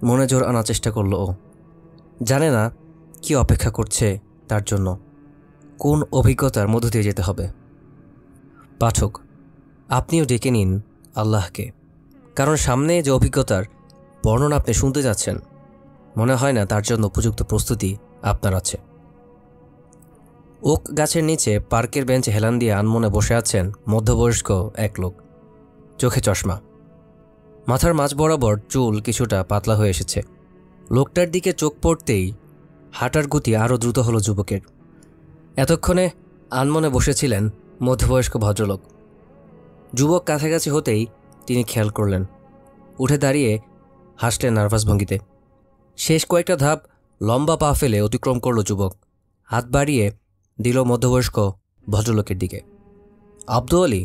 মনে জোর আনার চেষ্টা করলো ও। জানে না কি অপেক্ষা করছে তার জন্য, কোন অভিজ্ঞতার মধ্য দিয়ে যেতে হবে। পাঠক, আপনিও ডেকে নিন আল্লাহকে, কারণ সামনে যে অভিজ্ঞতার বর্ণনা আপনি শুনতে যাচ্ছেন, মনে হয় না তার জন্য উপযুক্ত প্রস্তুতি আপনার আছে। ওক গাছের নিচে পার্কের বেঞ্চে হেলান দিয়ে আনমনে বসে আছেন মধ্যবয়স্ক এক লোক, চোখে চশমা, মাথার মাঝ বরাবর চুল কিছুটা পাতলা হয়ে এসেছে। লোকটার দিকে চোখ পড়তেই হাঁটার গতি আরও দ্রুত হলো যুবকের। এতক্ষণে আনমনে বসেছিলেন মধ্যবয়স্ক ভদ্রলোক। যুবক কাছাকাছি হতেই তিনি খেয়াল করলেন, উঠে দাঁড়িয়ে হাসলেন নার্ভাস ভঙ্গিতে। শেষ কয়েকটা ধাপ লম্বা পা ফেলে অতিক্রম করল যুবক। হাত বাড়িয়ে দিল মধ্যবয়স্ক ভদ্রলোকের দিকে। আব্দু আলী,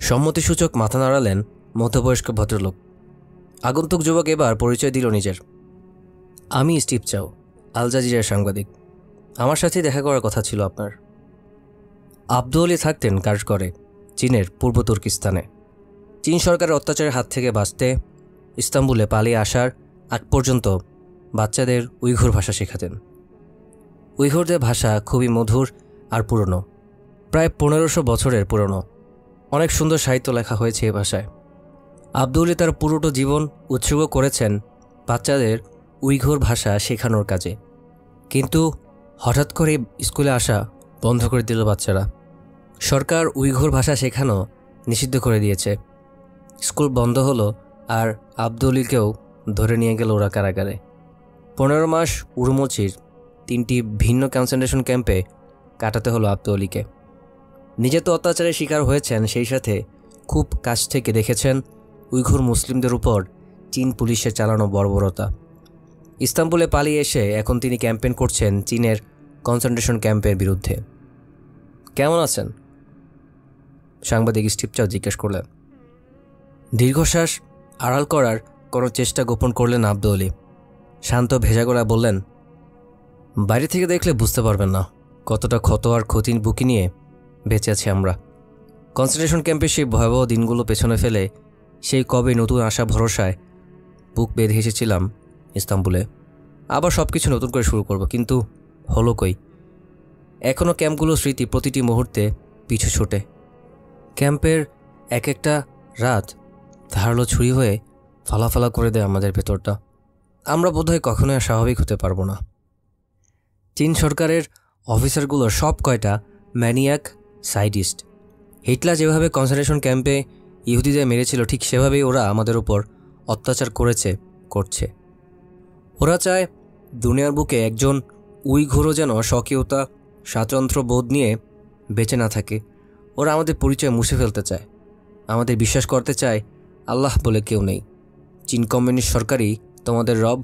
সম্মতিসূচক মাথা নাড়ালেন মধ্যবয়স্ক ভদ্রলোক। আগন্তুক যুবক এবার পরিচয় দিল নিজের। আমি স্টিভ চাও, আল জাজিরার সাংবাদিক। আমার সাথে দেখা করার কথা ছিল আপনার। আব্দু আলী থাকতেন কাশগড়ে, চীনের পূর্ব তুর্কিস্তানে। চীন সরকারের অত্যাচারের হাত থেকে বাঁচতে ইস্তাম্বুলে পালিয়ে আসার আগ পর্যন্ত বাচ্চাদের উইঘুর ভাষা শেখাতেন। উইঘুরদের ভাষা খুবই মধুর আর পুরনো, প্রায় 1500 বছরের পুরনো। অনেক সুন্দর সাহিত্য লেখা হয়েছে এ ভাষায়। আব্দুল তার পুরোটা জীবন উৎসর্গ করেছেন বাচ্চাদের উইঘুর ভাষা শেখানোর কাজে। কিন্তু হঠাৎ করে স্কুলে আসা বন্ধ করে দিল বাচ্চারা। সরকার উইঘুর ভাষা শেখানো নিষিদ্ধ করে দিয়েছে। স্কুল বন্ধ হলো আর আব্দুলকেও ধরে নিয়ে গেল ওরা কারাগারে। 15 মাস উরুমচির 3টি ভিন্ন কনসেন্ট্রেশন ক্যাম্পে কাটাতে হলো আব্দুলকে। নিজে তো অত্যাচারের শিকার হয়েছেন, সেই সাথে খুব কাছ থেকে দেখেছেন উইঘুর মুসলিমদের উপর চীন পুলিশের চালানো বর্বরতা। ইস্তাম্বুলে পালিয়ে এসে এখন তিনি ক্যাম্পেইন করছেন চীনের কনসেন্ট্রেশন ক্যাম্পের বিরুদ্ধে। কেমন আছেন? সাংবাদিক স্টিভ চাও জিজ্ঞেস করলেন। দীর্ঘশ্বাস আড়াল করার কোনো চেষ্টা গোপন করলেন আব্দু আলী। শান্ত ভেজা গলায় বললেন, বাইরে থেকে দেখলে বুঝতে পারবেন না কতটা ক্ষত আর ক্ষতির বুকি নিয়ে বেঁচে আছি আমরা। কনসেন্ট্রেশন ক্যাম্পে সেই ভয়াবহ দিনগুলো পেছনে ফেলে সেই কবে নতুন আশা ভরসায় বুক বেঁধে এসেছিলাম ইস্তাম্বুলে। আবার সব কিছু নতুন করে শুরু করব, কিন্তু হলো কই? এখনও ক্যাম্পগুলোর স্মৃতি প্রতিটি মুহূর্তে পিছু ছোটে। ক্যাম্পের এক একটা রাত ধারালো ছুরি হয়ে ফালাফালা করে দেয় আমাদের ভেতরটা। আমরা বোধহয় কখনোই আর স্বাভাবিক হতে পারবো না। চীন সরকারের অফিসারগুলোর সব কয়টা ম্যানিয়াক সাইডিস্ট। হিটলার যেভাবে কনসেন্ট্রেশন ক্যাম্পে ইহুদিদের মেরেছিল, ঠিক সেভাবেই ওরা আমাদের উপর অত্যাচার করছে। ওরা চায় দুনিয়ার বুকে একজন উইঘুরও যেন স্বকীয়তা স্বাতন্ত্র্য বোধ নিয়ে বেঁচে না থাকে। ওরা আমাদের পরিচয় মুছে ফেলতে চায়, আমাদের বিশ্বাস করতে চায় আল্লাহ বলে কেউ নেই। চীন কমিউনিস্ট সরকারই তোমাদের রব,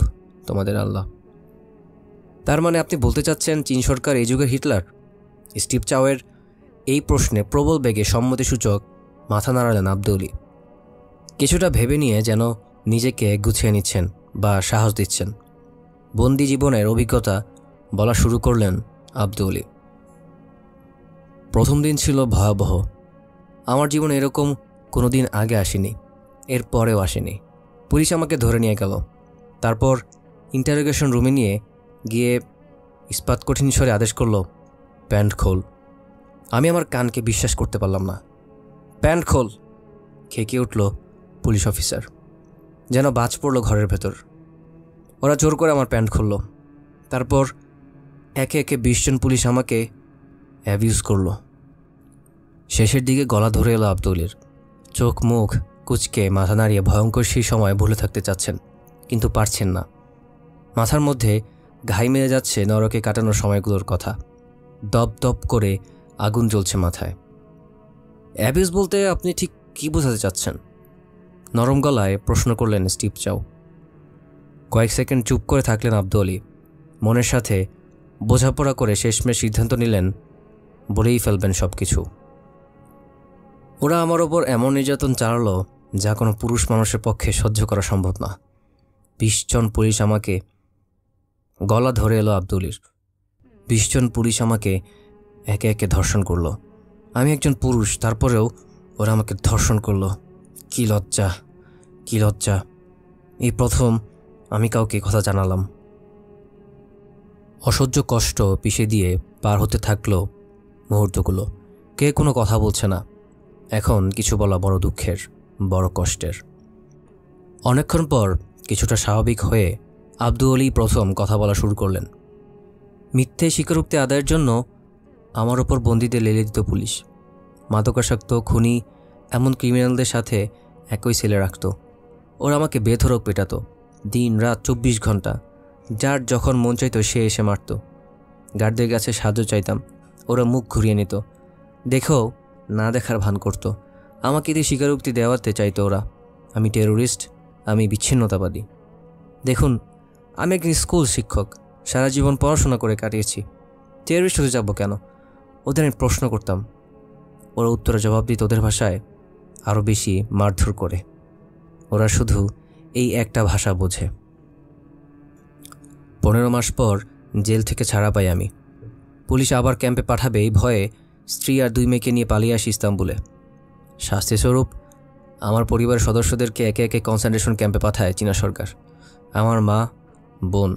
তোমাদের আল্লাহ। তার মানে আপনি বলতে চাচ্ছেন চীন সরকার এই যুগের হিটলার? স্টিভ চাওয়ের এই প্রশ্নে প্রবল বেগে সম্মতিসূচক মাথা নাড়ালেন আব্দুলি। কিছুটা ভেবে নিয়ে যেন নিজেকে গুছিয়ে নিচ্ছেন বা সাহস দিচ্ছেন। বন্দি জীবনের অভিজ্ঞতা বলা শুরু করলেন আব্দুলি। প্রথম দিন ছিল ভয়াবহ। আমার জীবনে এরকম কোনো দিন আগে আসেনি, এর পরেও আসেনি। পুলিশ আমাকে ধরে নিয়ে গেল। তারপর ইন্টারোগেশন রুমে নিয়ে গিয়ে ইস্পাত কঠিন স্বরে আদেশ করল, প্যান্ট খোল। আমি আমার কানকে বিশ্বাস করতে পারলাম না। প্যান্ট খোল! খেকে উঠল পুলিশ অফিসার, যেন বাজ পড়ল ঘরের ভেতর। ওরা জোর করে আমার প্যান্ট খুলল। তারপর একে একে 20 জন পুলিশ আমাকে অ্যাবিউজ করল। শেষের দিকে গলা ধরে এলো আব্দুলের। চোখ মুখ কুচকে মাথা নাড়িয়ে ভয়ঙ্কর সেই সময় ভুলে থাকতে চাচ্ছেন, কিন্তু পারছেন না। মাথার মধ্যে ঘাই মেরে যাচ্ছে নরকে কাটানোর সময়গুলোর কথা। দপ দপ করে আগুন জ্বলছে মাথায়। অ্যাবিউজ বলতে আপনি ঠিক কী বোঝাতে চাচ্ছেন? নরম গলায় প্রশ্ন করলেন স্টিভ চাও। কয়েক সেকেন্ড চুপ করে থাকলেন আব্দুলি। মনের সাথে বোঝাপড়া করে শেষমেশ সিদ্ধান্ত নিলেন বলেই ফেলবেন সব কিছু। ওরা আমার ওপর এমন নির্যাতন চালালো যা কোনো পুরুষ মানুষের পক্ষে সহ্য করা সম্ভব না। 20 জন পুলিশ আমাকে, গলা ধরে এলো আব্দুলির, 20 জন পুলিশ আমাকে একে একে ধর্ষণ করলো। আমি একজন পুরুষ, তারপরেও ওরা আমাকে ধর্ষণ করলো। কি লজ্জা, কি লজ্জা! এই প্রথম আমি কাউকে কথা জানালাম। অসহ্য কষ্ট পিষে দিয়ে পার হতে থাকলো মুহূর্তগুলো। কে কোনো কথা বলছে না। এখন কিছু বলা বড় দুঃখের, বড় কষ্টের। অনেকক্ষণ পর কিছুটা স্বাভাবিক হয়ে আব্দুলি প্রথম কথা বলা শুরু করলেন। মিথ্যে স্বীকারোক্তি আদায়ের জন্য আমার ওপর বন্দীদের লেলে দিত পুলিশ। মাদকাসক্ত, খুনি, এমন ক্রিমিনালদের সাথে একই সেলে রাখত। ওরা আমাকে বেধড়ক পেটাতো, দিন রাত 24 ঘন্টা। যার যখন মন চাইতো সে এসে মারত। গার্ডদের কাছে সাহায্য চাইতাম, ওরা মুখ ঘুরিয়ে নিত। দেখেও না দেখার ভান করত। আমাকে দিয়ে স্বীকারোক্তি দেওয়াতে চাইতো ওরা আমি টেরোরিস্ট, আমি বিচ্ছিন্নতাবাদী। দেখুন, আমি একজন স্কুল শিক্ষক, সারা জীবন পড়াশোনা করে কাটিয়েছি। টেরোরিস্ট হতে যাব কেন? ওদের আমি প্রশ্ন করতাম, ওরা উত্তরে জবাব দিত ওদের ভাষায়, আরও বেশি মারধর করে। ওরা শুধু এই একটা ভাষা বোঝে। 15 মাস পর জেল থেকে ছাড়া পাই আমি। পুলিশ আবার ক্যাম্পে পাঠাবে এই ভয়ে স্ত্রী আর 2 মেয়েকে নিয়ে পালিয়ে আসি ইস্তাম্বুলে। শাস্তিস্বরূপ আমার পরিবারের সদস্যদেরকে একে একে কনসেন্ট্রেশন ক্যাম্পে পাঠায় চীনা সরকার। আমার মা, বোন,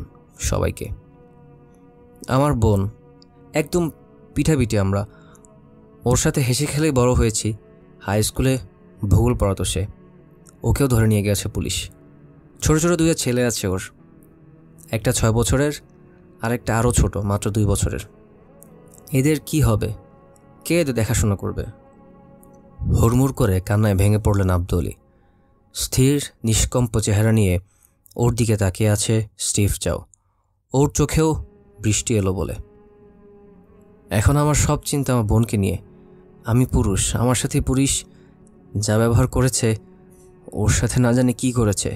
সবাইকে। আমার বোন একদম পিঠাপিঠি আমরা। ওর সাথে হেসে খেলেই বড় হয়েছি। হাই স্কুলে ভূগোল পড়াতো সে। ওকেও ধরে নিয়ে গেছে পুলিশ। ছোট ছোট 2 ছেলে আছে ওর, একটা 6 বছরের আর একটা আরও ছোট, মাত্র 2 বছরের। এদের কি হবে? কে এদের দেখাশোনা করবে? হুড়মুড় করে কান্নায় ভেঙে পড়লেন আব্দুলি। স্থির নিষ্কম্প চেহারা নিয়ে ওর দিকে তাকিয়ে আছে স্টিভ চাও। ওর চোখেও বৃষ্টি এলো বলে। এখন আমার সব চিন্তা আমার বোনকে নিয়ে। আমি পুরুষ, আমার সাথে পুলিশ যা ব্যবহার করেছে, ওর সাথে না জানি কি করেছে।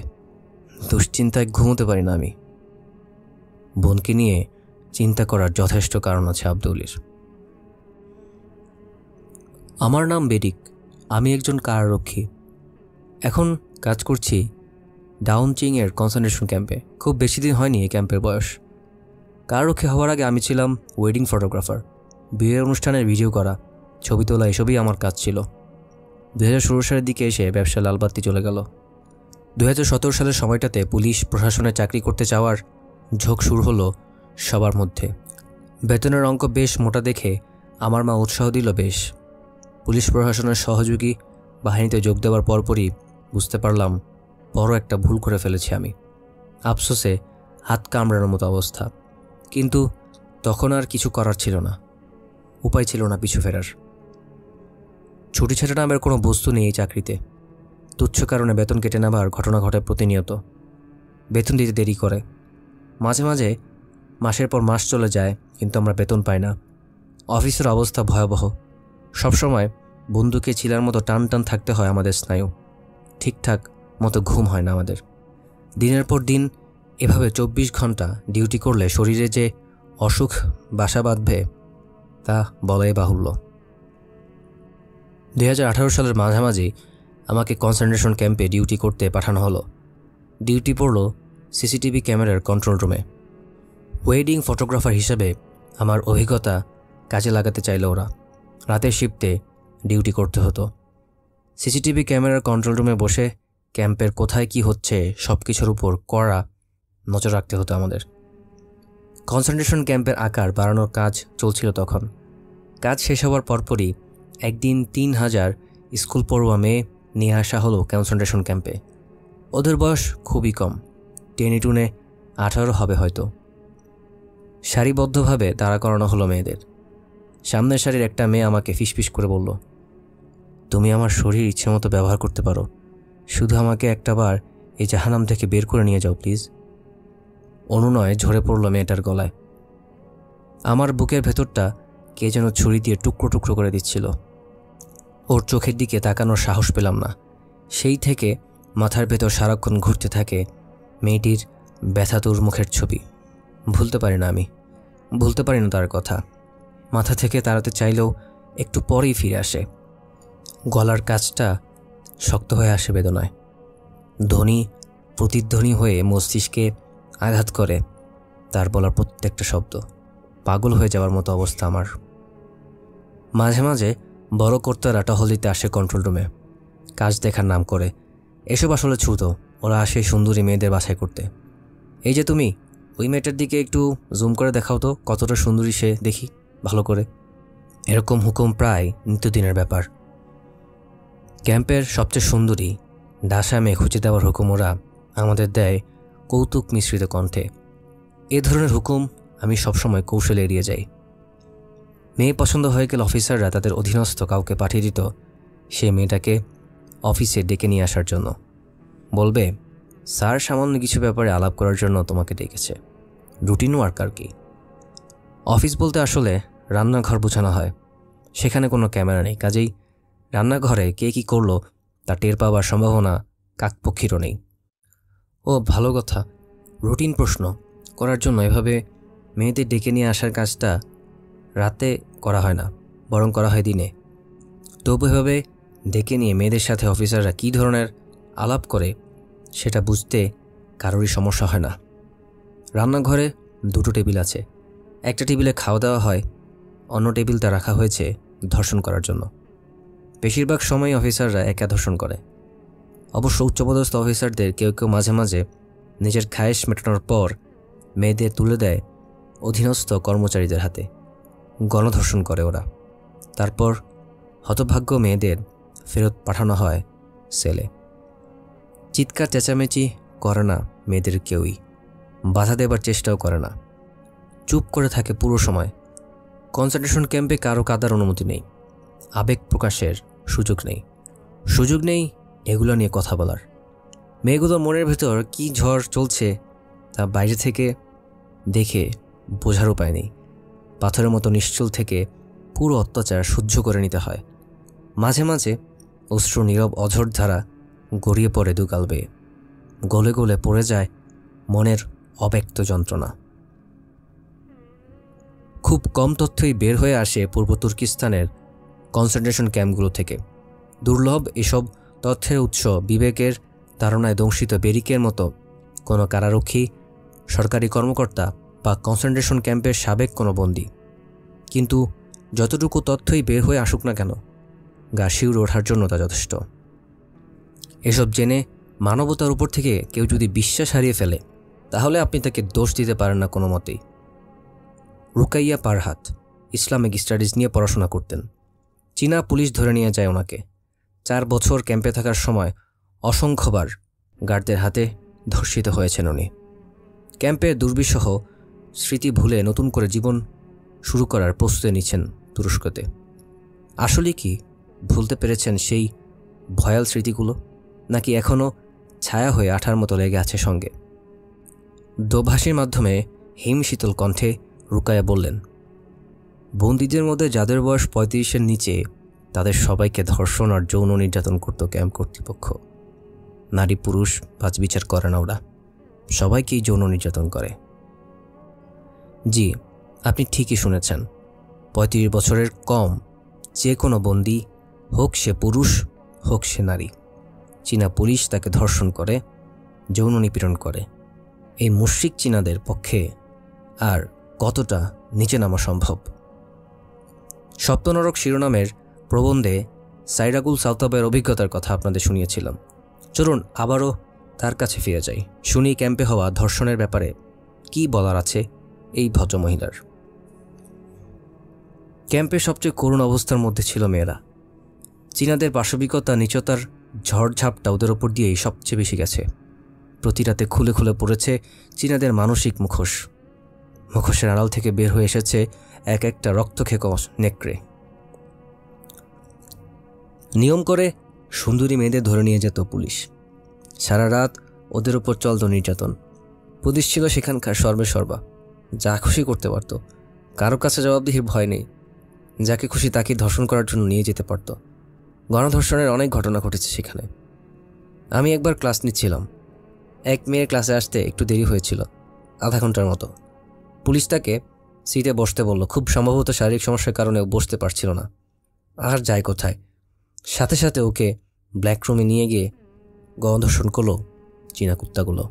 দুশ্চিন্তায় ঘুমোতে পারি না আমি। বোনকে নিয়ে চিন্তা করার যথেষ্ট কারণ আছে আব্দুলির। আমার নাম বেডিক, আমি একজন কারারক্ষী। এখন কাজ করছি ডাউনচিংয়ের কনসেন্ট্রেশন ক্যাম্পে। খুব বেশি দিন হয়নি এই ক্যাম্পের বয়স। কারারক্ষী হওয়ার আগে আমি ছিলাম ওয়েডিং ফটোগ্রাফার। বিয়ের অনুষ্ঠানের ভিডিও করা, ছবি তোলা, এসবই আমার কাজ ছিল। 2016 সালের দিকে এসে ব্যবসা লালবাতি চলে গেল। 2017 সালের সময়টাতে পুলিশ প্রশাসনে চাকরি করতে চাওয়ার ঝোঁক শুরু হলো সবার মধ্যে। বেতনের অঙ্ক বেশ মোটা দেখে আমার মা উৎসাহ দিল বেশ। পুলিশ প্রশাসনের সহযোগী বাহিনীতে যোগ দেওয়ার পরপরই বুঝতে পারলাম বড় একটা ভুল করে ফেলেছি আমি। আফসোসে হাত কামড়ানোর মতো অবস্থা। কিন্তু তখন আর কিছু করার ছিল না, উপায় ছিল না পিছু ফেরার। ছুটি ছাটা নামের কোনো বস্তু নেই এই চাকরিতে। তুচ্ছ কারণে বেতন কেটে নেবার ঘটনা ঘটে প্রতিনিয়ত। বেতন দিতে দেরি করে, মাঝে মাঝে মাসের পর মাস চলে যায় কিন্তু আমরা বেতন পাই না। অফিসের অবস্থা ভয়াবহ। সবসময় বন্দুকে চিলার মতো টান টান থাকতে হয় আমাদের স্নায়ু। ঠিকঠাক মতো ঘুম হয় না আমাদের। দিনের পর দিন এভাবে 24 ঘন্টা ডিউটি করলে শরীরে যে অসুখ বাসা বাঁধবে তা বলাই বাহুল্য। 2018 সালের মাঝামাঝি আমাকে কনসেন্ট্রেশন ক্যাম্পে ডিউটি করতে পাঠানো হলো। ডিউটি পড়ল সিসিটিভি ক্যামেরার কন্ট্রোল রুমে। ওয়েডিং ফটোগ্রাফার হিসেবে আমার অভিজ্ঞতা কাজে লাগাতে চাইল ওরা। রাতের শিফটে ডিউটি করতে হতো। সিসিটিভি ক্যামেরার কন্ট্রোল রুমে বসে ক্যাম্পের কোথায় কি হচ্ছে সব কিছুর উপর কড়া নজর রাখতে হতো আমাদের। কনসেন্ট্রেশন ক্যাম্পের আকার বাড়ানোর কাজ চলছিল তখন। কাজ শেষ হওয়ার পরপরই একদিন 3000 স্কুল পড়ুয়া মেয়ে নিয়ে আসা হলো কনসেন্ট্রেশন ক্যাম্পে। ওদের বয়স খুবই কম, 10 18 হবে হয়তো। সারিবদ্ধভাবে দাঁড়া করানো হলো মেয়েদের। সামনের সারির একটা মেয়ে আমাকে ফিসফিস করে বলল, তুমি আমার শরীর ইচ্ছে মতো ব্যবহার করতে পারো, শুধু আমাকে একটাবার এই জাহান্নাম থেকে বের করে নিয়ে যাও প্লিজ। অনুনয় ঝরে পড়ল মেয়েটার গলায়। আমার বুকের ভেতরটা কে যেন ছুরি দিয়ে টুকরো টুকরো করে দিচ্ছিল। ওর চোখের দিকে তাকানোর সাহস পেলাম না। সেই থেকে মাথার ভেতর সারাক্ষণ ঘুরতে থাকে মেয়েটির ব্যথাতুর মুখের ছবি। ভুলতে পারি না আমি, ভুলতে পারি না তার কথা। মাথা থেকে তাড়াতে চাইলেও একটু পরেই ফিরে আসে। গলার কাছটা শক্ত হয়ে আসে বেদনায়। ধ্বনি প্রতিধ্বনি হয়ে মস্তিষ্কে আঘাত করে তার বলার প্রত্যেকটা শব্দ। পাগল হয়ে যাওয়ার মতো অবস্থা আমার। মাঝে মাঝে বড় কর্তারা টহল দিতে আসে কন্ট্রোল রুমে, কাজ দেখার নাম করে। এসব আসলে ছুতো, ওরা আসে সুন্দরী মেয়েদের বাছাই করতে। এই যে তুমি, ওই মেয়েটার দিকে একটু জুম করে দেখাও তো কতটা সুন্দরী সে, দেখি ভালো করে। এরকম হুকুম প্রায় নিত্যদিনের ব্যাপার। ক্যাম্পের সবচেয়ে সুন্দরী ডাসা মেয়ে খুঁজে দেওয়ার হুকুম ওরা আমাদের দেয় কৌতুক মিশ্রিত কণ্ঠে। এ ধরনের হুকুম আমি সবসময় কৌশলে এড়িয়ে যাই। মেয়ে পছন্দ হয়ে গেলে অফিসাররা তাদের অধীনস্থ কাউকে পাঠিয়ে দিত সে মেয়েটাকে অফিসে ডেকে নিয়ে আসার জন্য। বলবে, স্যার সামান্য কিছু ব্যাপারে আলাপ করার জন্য তোমাকে ডেকেছে, রুটিন ওয়ার্ক আর কি। অফিস বলতে আসলে রান্নাঘর বোঝানো হয়। সেখানে কোনো ক্যামেরা নেই, কাজেই রান্নাঘরে কে কী করলো তা টের পাওয়ার সম্ভাবনা কাকপক্ষীরও নেই। ও ভালো কথা, রুটিন প্রশ্ন করার জন্য এভাবে মেয়েদের ডেকে নিয়ে আসার কাজটা রাতে করা হয় না, বরং করা হয় দিনে। তবু এভাবে ডেকে নিয়ে মেয়েদের সাথে অফিসাররা কী ধরনের আলাপ করে সেটা বুঝতে কারোরই সমস্যা হয় না। রান্নাঘরে 2টো টেবিল আছে। একটা টেবিলে খাওয়া দাওয়া হয়, অন্য টেবিলটা রাখা হয়েছে ধর্ষণ করার জন্য। বেশিরভাগ সময় অফিসাররা একা ধর্ষণ করে। অবশ্য উচ্চপদস্থ অফিসারদের কেউ কেউ মাঝে মাঝে নিজের খায়েশ মেটানোর পর মেয়েদের তুলে দেয় অধীনস্থ কর্মচারীদের হাতে। গণধর্ষণ করে ওরা। তারপর হতভাগ্য মেয়েদের ফেরত পাঠানো হয় সেলে। চিৎকার চেঁচামেচি করে না মেয়েদের কেউই, বাধা দেবার চেষ্টাও করে না, চুপ করে থাকে পুরো সময়। কনসেন্ট্রেশন ক্যাম্পে কারো কাদার অনুমতি নেই, আবেগ প্রকাশের সুযোগ নেই এগুলো নিয়ে কথা বলার। মেয়েগুলোর মনের ভেতর কি ঝড় চলছে তা বাইরে থেকে দেখে বোঝার উপায় নেই। পাথরের মতো নিশ্চল থেকে পুরো অত্যাচার সহ্য করে নিতে হয়। মাঝে মাঝে অশ্রু নীরব অঝোর ধারা গড়িয়ে পড়ে দুগাল বেয়ে, গলে গলে পড়ে যায় মনের অব্যক্ত যন্ত্রণা। খুব কম তথ্যই বের হয়ে আসে পূর্ব তুর্কিস্তানের কনসেন্ট্রেশন ক্যাম্পগুলো থেকে। দুর্লভ এসব তথ্যের উৎস বিবেকের তাড়নায় দংশিত বেরিকের মতো কোনো কারারক্ষী, সরকারি কর্মকর্তা বা কনসেন্ট্রেশন ক্যাম্পের সাবেক কোনো বন্দী। কিন্তু যতটুকু তথ্যই বের হয়ে আসুক না কেন, গা শিউরে ওঠার জন্য তা যথেষ্ট। এসব জেনে মানবতার উপর থেকে কেউ যদি বিশ্বাস হারিয়ে ফেলে তাহলে আপনি তাকে দোষ দিতে পারেন না কোনো মতেই। রুকাইয়া পারহাত ইসলামিক স্টাডিজ নিয়ে পড়াশোনা করতেন। চীনা পুলিশ ধরে নিয়ে যায় ওনাকে। 4 বছর ক্যাম্পে থাকার সময় অসংখ্যবার গার্ডদের হাতে ধর্ষিত হয়েছেন উনি। ক্যাম্পের দুর্বিষহ স্মৃতি ভুলে নতুন করে জীবন শুরু করার প্রস্তুতি নিচ্ছেন তুরস্কতে। আসলে কি ভুলতে পেরেছেন সেই ভয়াল স্মৃতিগুলো, নাকি এখনও ছায়া হয়ে আঠার মতো লেগে আছে সঙ্গে? দোভাষীর মাধ্যমে হিমশীতল কণ্ঠে রুকায়া বললেন, বন্দীদের মধ্যে যাদের বয়স 35-এর নিচে তাদের সবাইকে ধর্ষণ আর যৌন নির্যাতন করত ক্যাম্প কর্তৃপক্ষ। নারী পুরুষ বাছবিচার করে না, ওরা সবাইকেই যৌন নির্যাতন করে। জি, আপনি ঠিকই শুনেছেন। 35 বছরের কম যে কোনো বন্দী, হোক সে পুরুষ হোক সে নারী, চীনা পুলিশ তাকে ধর্ষণ করে, যৌন নিপীড়ন করে। এই মুশরিক চীনাদের পক্ষে আর কতটা নিচে নামা সম্ভব? সপ্তনরক শিরোনামের প্রবন্ধে সাইরাগুল সাউতাবের অভিজ্ঞতার কথা আপনাদের শুনিয়েছিলাম। চলুন আবারও তার কাছে ফিরে যাই, শুনি ক্যাম্পে হওয়া ধর্ষণের ব্যাপারে কি বলার আছে এই ভদ্রমহিলার। ক্যাম্পের সবচেয়ে করুণ অবস্থার মধ্যে ছিল মেয়েরা। চীনাদের পাশবিকতা, নিচতার ঝড়ঝাপটা ওদের ওপর দিয়েই সবচেয়ে বেশি গেছে। প্রতি রাতে খুলে খুলে পড়েছে চীনাদের মানসিক মুখোশ। মুখোশের আড়াল থেকে বের হয়ে এসেছে এক একটা রক্তক্ষেক নেকড়ে। নিয়ম করে সুন্দরী মেয়েদের ধরে নিয়ে যেত পুলিশ। সারা রাত ওদের ওপর চলত নির্যাতন। পুলিশ ছিল সেখানকার সর্বেসর্বা, যা খুশি করতে পারত, কারো কাছে জবাবদিহির ভয় নেই। যাকে খুশি তাকে ধর্ষণ করার জন্য নিয়ে যেতে পারত। গণধর্ষণের অনেক ঘটনা ঘটেছে সেখানে। আমি একবার ক্লাস নিচ্ছিলাম। এক মেয়ের ক্লাসে আসতে একটু দেরি হয়েছিল, আধা ঘন্টার মতো। পুলিশ তাকে সিটে বসতে বলল। খুব সম্ভবত শারীরিক সমস্যার কারণে ও বসতে পারছিল না। আর যায় কোথায়, সাথে সাথে ওকে ব্ল্যাক রুমে নিয়ে গিয়ে গণধর্ষণ করলো চীনা কুত্তাগুলো।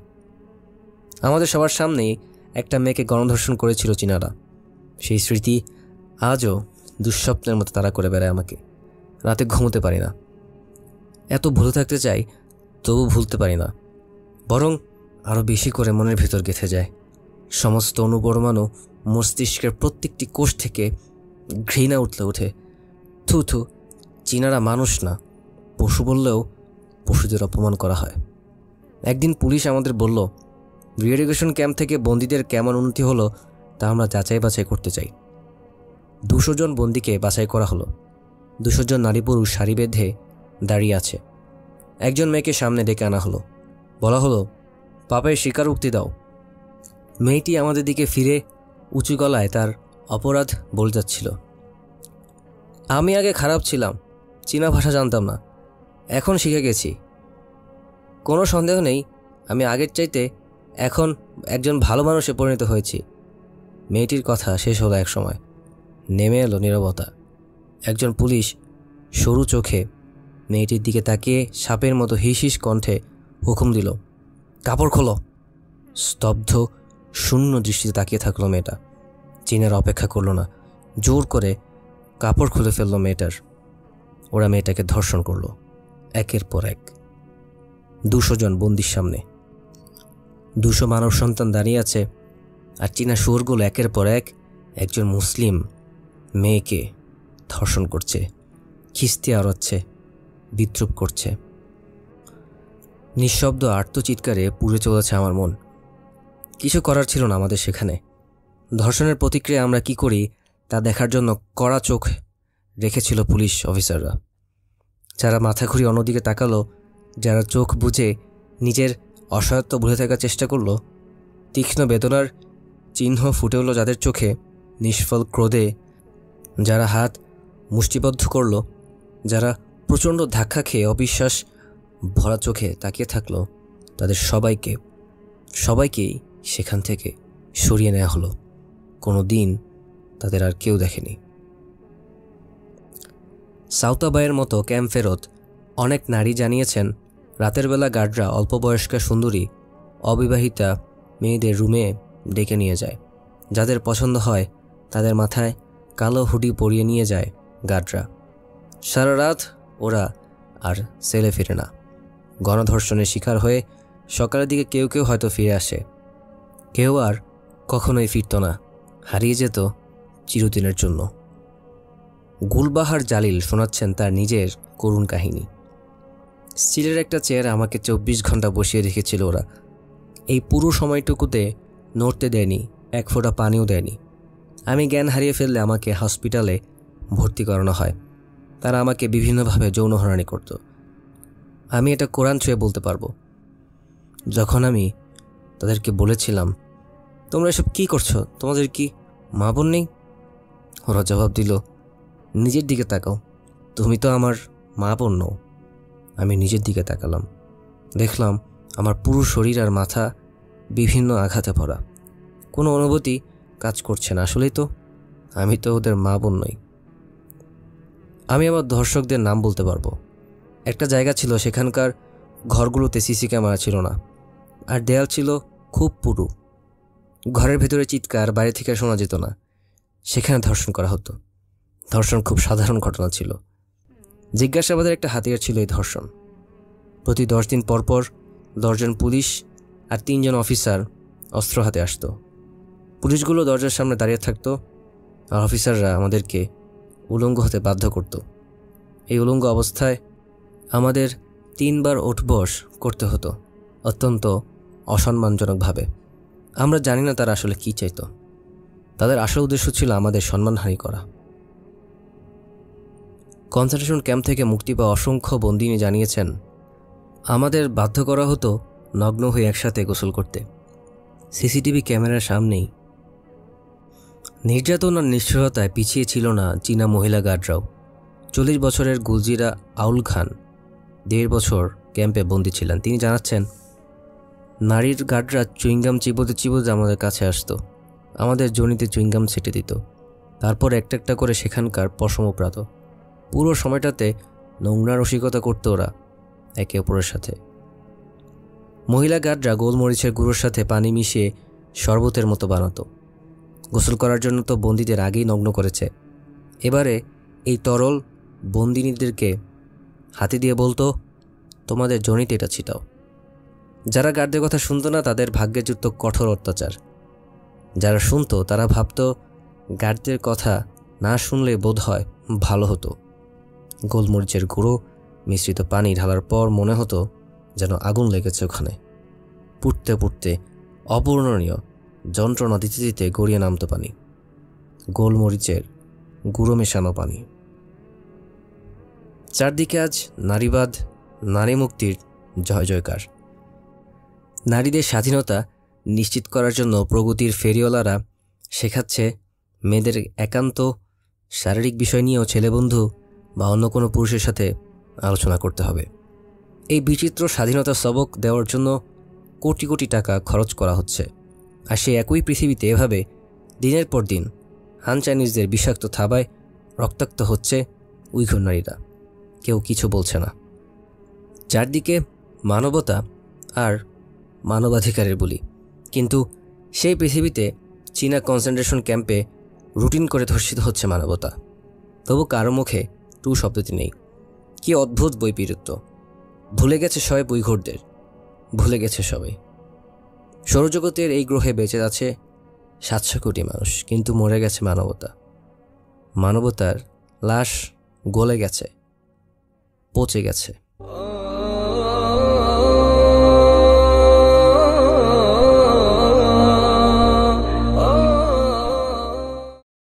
আমাদের সবার সামনেই একটা মেয়েকে গণধর্ষণ করেছিল চীনারা। সেই স্মৃতি আজও দুঃস্বপ্নের মতো তাড়া করে বেড়ায় আমাকে। রাতে ঘুমোতে পারি না। এত ভুলে থাকতে চাই, তবু ভুলতে পারি না, বরং আরও বেশি করে মনের ভেতর গেঁথে যায়। সমস্ত অনুপরমাণু, মস্তিষ্কের প্রত্যেকটি কোষ থেকে ঘৃণা উঠলে ওঠে। থু থু, চীনারা মানুষ না, পশু বললেও পশুদের অপমান করা হয়। একদিন পুলিশ আমাদের বলল, রিএডুকেশন ক্যাম্প থেকে বন্দীদের কেমন উন্নতি হলো তা আমরা যাচাই বাছাই করতে চাই। 200 জন বন্দীকে বাছাই করা হলো। 200 জন নারী পুরুষ সারি বেঁধে দাঁড়িয়ে আছে। একজন মেয়েকে সামনে ডেকে আনা হলো। বলা হলো, পাপের স্বীকারোক্তি দাও। মেয়েটি আমাদের দিকে ফিরে উঁচু গলায় তার অপরাধ বলে যাচ্ছিল। আমি আগে খারাপ ছিলাম, চীনা ভাষা জানতাম না, এখন শিখে গেছি। কোনো সন্দেহ নেই, আমি আগের চাইতে এখন একজন ভালো মানুষে পরিণত হয়েছি। মেয়েটির কথা শেষ হলো এক সময়। নেমে এলো নীরবতা। একজন পুলিশ সরু চোখে মেয়েটির দিকে তাকিয়ে সাপের মতো হিস হিস কণ্ঠে হুকুম দিল, কাপড় খোলো। স্তব্ধ শূন্য দৃষ্টিতে তাকিয়ে থাকলো মেয়েটা। চীনের অপেক্ষা করলো না, জোর করে কাপড় খুলে ফেললো মেয়েটার। ওরা মেয়েটাকে ধর্ষণ করলো একের পর এক। 200 জন বন্দির সামনে 200 মানব সন্তান দাঁড়িয়ে আছে, আর চীনা শুয়োরগুলো একের পর এক একজন মুসলিম মেয়েকে ধর্ষণ করছে, খিস্তি আওড়াচ্ছে, বিদ্রুপ করছে। নিঃশব্দ আর্তচিৎকারে পুড়ে চলেছে আমার মন। কিছু করার ছিল না আমাদের সেখানে। ধর্ষণের প্রতিক্রিয়া আমরা কি করি তা দেখার জন্য কড়া চোখ রেখেছিল পুলিশ অফিসাররা। যারা মাথা ঘুরিয়ে অন্যদিকে তাকালো, যারা চোখ বুজে নিজের অসহায়ত্ব ভুলে থাকার চেষ্টা করলো, তীক্ষ্ণ বেদনার চিহ্ন ফুটে উঠল যাদের চোখে, নিষ্ফল ক্রোধে যারা হাত মুষ্টিবদ্ধ করল, যারা প্রচণ্ড ধাক্কা খেয়ে অবিশ্বাস ভরা চোখে তাকিয়ে থাকলো, তাদের সবাইকেই সেখান থেকে সরিয়ে নেওয়া হলো। কোনো দিন তাদের আর কেউ দেখেনি। সাউতাবাইয়ের মতো ক্যাম্প ফেরত অনেক নারী জানিয়েছেন, রাতের বেলা গার্ডরা অল্প বয়স্কা সুন্দরী অবিবাহিতা মেয়েদের রুমে ডেকে নিয়ে যায়। যাদের পছন্দ হয় তাদের মাথায় কালো হুডি পরিয়ে নিয়ে যায় গার্ডরা। সারা রাত ওরা আর সেলে ফিরে না। গণধর্ষণের শিকার হয়ে সকালের দিকে কেউ কেউ হয়তো ফিরে আসে, কেউ আর কখনোই ফিরত না, হারিয়ে যেত চিরদিনের জন্য। গুলবাহার জালিল শোনাচ্ছেন তার নিজের করুণ কাহিনী। স্টিলের একটা চেয়ারে আমাকে 24 ঘন্টা বসিয়ে রেখেছিল ওরা। এই পুরো সময়টুকুতে নড়তে দেয়নি, এক ফোঁটা পানিও দেয়নি। আমি জ্ঞান হারিয়ে ফেললে আমাকে হসপিটালে ভর্তি করানো হয়। তারা আমাকে বিভিন্নভাবে যৌন হয়রানি করত। আমি এটা কোরআন ছুঁয়ে বলতে পারবো। যখন আমি তাদেরকে বলেছিলাম, তোমরা এসব কী করছো, তোমাদের কি মা বোন নেই? ওরা জবাব দিল, নিজের দিকে তাকাও, তুমি তো আমার মা বোন নও। আমি নিজের দিকে তাকালাম, দেখলাম আমার পুরো শরীর আর মাথা বিভিন্ন আঘাতে ভরা। কোনো অনুভূতি কাজ করছে না। আসলেই তো আমি তো ওদের মা বোন নই। আমি আমার ধর্ষকদের নাম বলতে পারবো। একটা জায়গা ছিল, সেখানকার ঘরগুলোতে সিসি ক্যামেরা ছিল না, আর দেয়াল ছিল খুব পুরু। ঘরের ভেতরে চিৎকার বাইরে থেকে শোনা যেত না। সেখানে ধর্ষণ করা হতো। ধর্ষণ খুব সাধারণ ঘটনা ছিল। জিজ্ঞাসাবাদের একটা হাতিয়ার ছিল এই ধর্ষণ। প্রতি 10 দিন পর পর 10 জন পুলিশ আর 3 জন অফিসার অস্ত্র হাতে আসতো। পুলিশগুলো দরজার সামনে দাঁড়িয়ে থাকতো, আর অফিসাররা আমাদেরকে উলঙ্গ হতে বাধ্য করত। এই উলঙ্গ অবস্থায় আমাদের 3 বার ওঠবস করতে হতো, অত্যন্ত অসম্মানজনকভাবে। আমরা জানি না তারা আসলে কী চাইতো। তাদের আসল উদ্দেশ্য ছিল আমাদের সম্মানহানি করা। কনসেন্ট্রেশন ক্যাম্প থেকে মুক্তি পাওয়া অসংখ্য বন্দিনী জানিয়েছেন, আমাদের বাধ্য করা হতো নগ্ন হয়ে একসাথে গোসল করতে, সিসিটিভি ক্যামেরার সামনেই। নির্যাতন আর নিষ্ঠুরতায় পিছিয়ে ছিল না চীনা মহিলা গার্ডরাও। 40 বছরের গুলজিরা আউল খান 1.5 বছর ক্যাম্পে বন্দী ছিলেন। তিনি জানাচ্ছেন, নারীর গার্ডরা চুইংগাম চিবোতে চিবোতে আমাদের কাছে আসতো, আমাদের জনিতে চুইংগাম ছেটে দিত, তারপর একটা একটা করে সেখানকার পশম প্রাত। পুরো সময়টাতে নোংরা রসিকতা করতো ওরা একে অপরের সাথে। মহিলা গার্ডরা গোলমরিচের গুঁড়োর সাথে পানি মিশিয়ে শরবতের মতো বানাতো। গোসল করার জন্য তো বন্দীদের আগেই নগ্ন করেছে। এবারে এই তরল বন্দিনীদেরকে হাতে দিয়ে বলতো, তোমাদের জনিতে এটা ছিটাও। যারা গার্ডদের কথা শুনতো না তাদের ভাগ্যে জুটত কঠোর অত্যাচার। যারা শুনতো তারা ভাবতো গার্ডদের কথা না শুনলে বোধ হয় ভালো হতো। গোলমরিচের গুঁড়ো মিশ্রিত পানি ঢালার পর মনে হতো যেন আগুন লেগেছে ওখানে। পুড়তে পুড়তে অপূরণীয় যন্ত্রণা দিতে দিতে গড়িয়ে নামতো পানি, গোলমরিচের গুঁড়ো মেশানো পানি। চারদিকে আজ নারীবাদ, নারী মুক্তির জয় জয়কার। নারীদের স্বাধীনতা নিশ্চিত করার জন্য প্রগতির ফেরিওয়ালারা শেখাচ্ছে মেয়েদের একান্ত শারীরিক বিষয় নিয়েও ছেলেবন্ধু বা অন্য কোনো পুরুষের সাথে আলোচনা করতে হবে। এই বিচিত্র স্বাধীনতা সবক দেওয়ার জন্য কোটি কোটি টাকা খরচ করা হচ্ছে। আর সেই একই পৃথিবীতে এভাবে দিনের পর দিন হান চাইনিজদের বিষাক্ত থাবায় রক্তাক্ত হচ্ছে উইঘুর নারীরা। কেউ কিছু বলছে না। চারদিকে মানবতা আর মানবাধিকারের বলি, কিন্তু সেই পৃথিবীতে চীনা কনসেন্ট্রেশন ক্যাম্পে রুটিন করে ধর্ষিত হচ্ছে মানবতা। তবু কারো মুখে টু শব্দটি নেই। কি অদ্ভুত বৈপরীত্য! ভুলে গেছে সবাই উইঘুরদের, ভুলে গেছে সবাই। সৌরজগতের এই গ্রহে বেঁচে আছে 700 কোটি মানুষ, কিন্তু মরে গেছে মানবতা। মানবতার লাশ গলে গেছে, পচে গেছে।